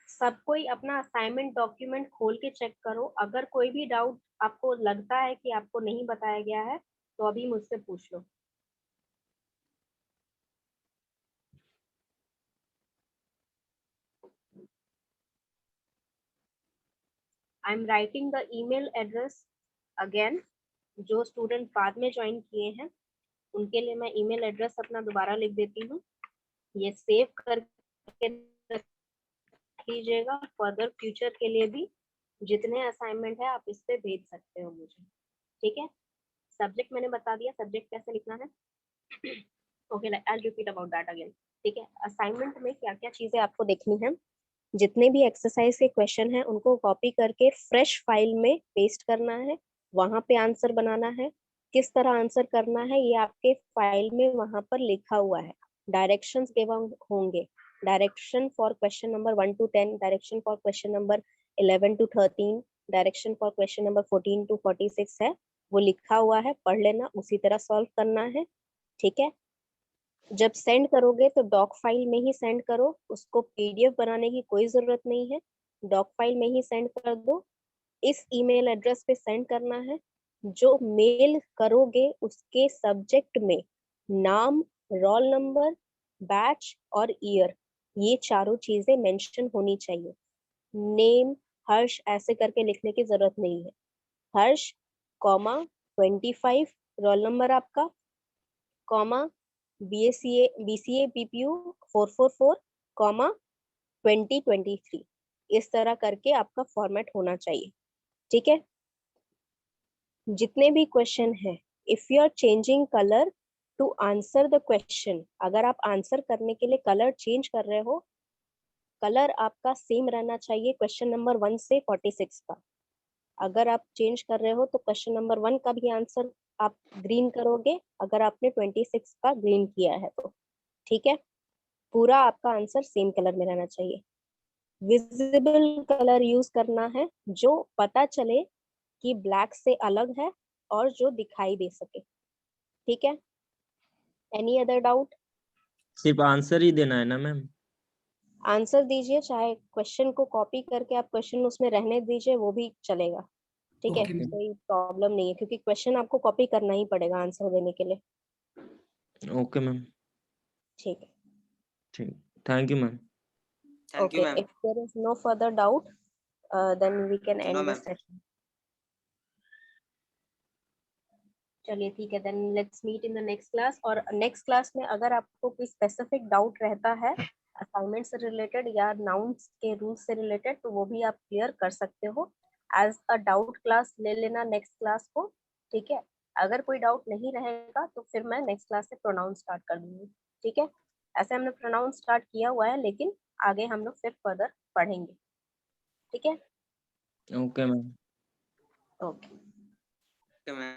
[SPEAKER 1] सब कोई अपना असाइनमेंट डॉक्यूमेंट खोल के चेक करो। अगर कोई भी डाउट आपको लगता है कि आपको नहीं बताया गया है, तो अभी मुझसे पूछ लो। I am writing the email address again. जो स्टूडेंट बाद में ज्वाइन किए हैं, उनके लिए मैं ईमेल एड्रेस अपना दोबारा लिख देती हूँ, ये सेव करके कीजिएगा। फर्दर फ्यूचर के लिए भी जितने असाइनमेंट है आप इस पे भेज सकते हो मुझे, ठीक है। सब्जेक्ट मैंने बता दिया, सब्जेक्ट कैसे लिखना है। Okay, I will repeat about that again, ठीक है। असाइनमेंट में क्या क्या चीजें आपको देखनी है, जितने भी एक्सरसाइज के क्वेश्चन हैं उनको कॉपी करके फ्रेश फाइल में पेस्ट करना है, वहां पे आंसर बनाना है। किस तरह आंसर करना है ये आपके फाइल में वहां पर लिखा हुआ है, डायरेक्शंस गिवन होंगे। Direction for question number 1 to 10, direction for question number 11 to 13, direction for question number 14 to 46 है, वो लिखा हुआ है, पढ़ लेना, उसी तरह सॉल्व करना है, ठीक है। जब सेंड करोगे तो डॉक फाइल में ही सेंड करो, उसको पीडीएफ बनाने की कोई जरूरत नहीं है, डॉक फाइल में ही सेंड कर दो। इस ईमेल एड्रेस पे सेंड करना है। जो मेल करोगे उसके सब्जेक्ट में नाम, रोल नंबर, बैच और ईयर, ये चारों चीजें मेंशन होनी चाहिए। नेम हर्ष ऐसे करके लिखने की जरूरत नहीं है, हर्ष कॉमा 25 रोल नंबर आपका, कॉमा BCA BPU 444 कॉमा 2023, इस तरह करके आपका फॉर्मेट होना चाहिए, ठीक है। जितने भी क्वेश्चन है, if you are changing colour to answer the question, अगर आप आंसर करने के लिए कलर चेंज कर रहे हो, कलर आपका सेम रहना चाहिए क्वेश्चन नंबर 1 से 46 का। अगर आप चेंज कर रहे हो तो क्वेश्चन नंबर 1 का भी आंसर आप ग्रीन करोगे, अगर आपने 26 का ग्रीन किया है तो, ठीक है। पूरा आपका आंसर सेम कलर में रहना चाहिए। विजिबल कलर यूज करना है, जो पता चले कि ब्लैक से अलग है और जो दिखाई दे सके, ठीक है। Any other doubt?
[SPEAKER 6] सिर्फ आंसर ही देना है ना मैम?
[SPEAKER 1] आंसर दीजिए, चाहे क्वेश्चन को कॉपी करके आप क्वेश्चन उसमें रहने दीजिए, वो भी चलेगा, ठीक है।
[SPEAKER 5] Okay, ma'am.
[SPEAKER 1] कोई प्रॉब्लम नहीं है, क्योंकि क्वेश्चन आपको कॉपी करना ही पड़ेगा आंसर देने के लिए,
[SPEAKER 6] ओके मैम,
[SPEAKER 1] ठीक है।
[SPEAKER 6] ठीक, thank you ma'am.
[SPEAKER 7] Thank you
[SPEAKER 1] Okay,
[SPEAKER 7] ma'am.
[SPEAKER 1] if there is no further doubt, then we can
[SPEAKER 7] No,
[SPEAKER 1] end the
[SPEAKER 7] ma'am.
[SPEAKER 1] session. चलिए ठीक है, then let's meet in the next class। और next class में अगर आपको कोई specific doubt रहता है असाइनमेंट से रिलेटेड या नाउन्स के रूल्स से रिलेटेड, तो वो भी आप क्लियर कर सकते हो। एज अ डाउट क्लास ले लेना नेक्स्ट क्लास को, ठीक है। अगर कोई डाउट नहीं रहेगा तो फिर मैं नेक्स्ट क्लास से प्रोनाउंस स्टार्ट कर दूंगी, ठीक है। ऐसे हमने प्रोनाउंस स्टार्ट किया हुआ है, लेकिन आगे हम लोग फिर फर्दर पढ़ेंगे, ठीक है।
[SPEAKER 6] Okay ma'am.
[SPEAKER 1] Okay.
[SPEAKER 7] Okay ma'am.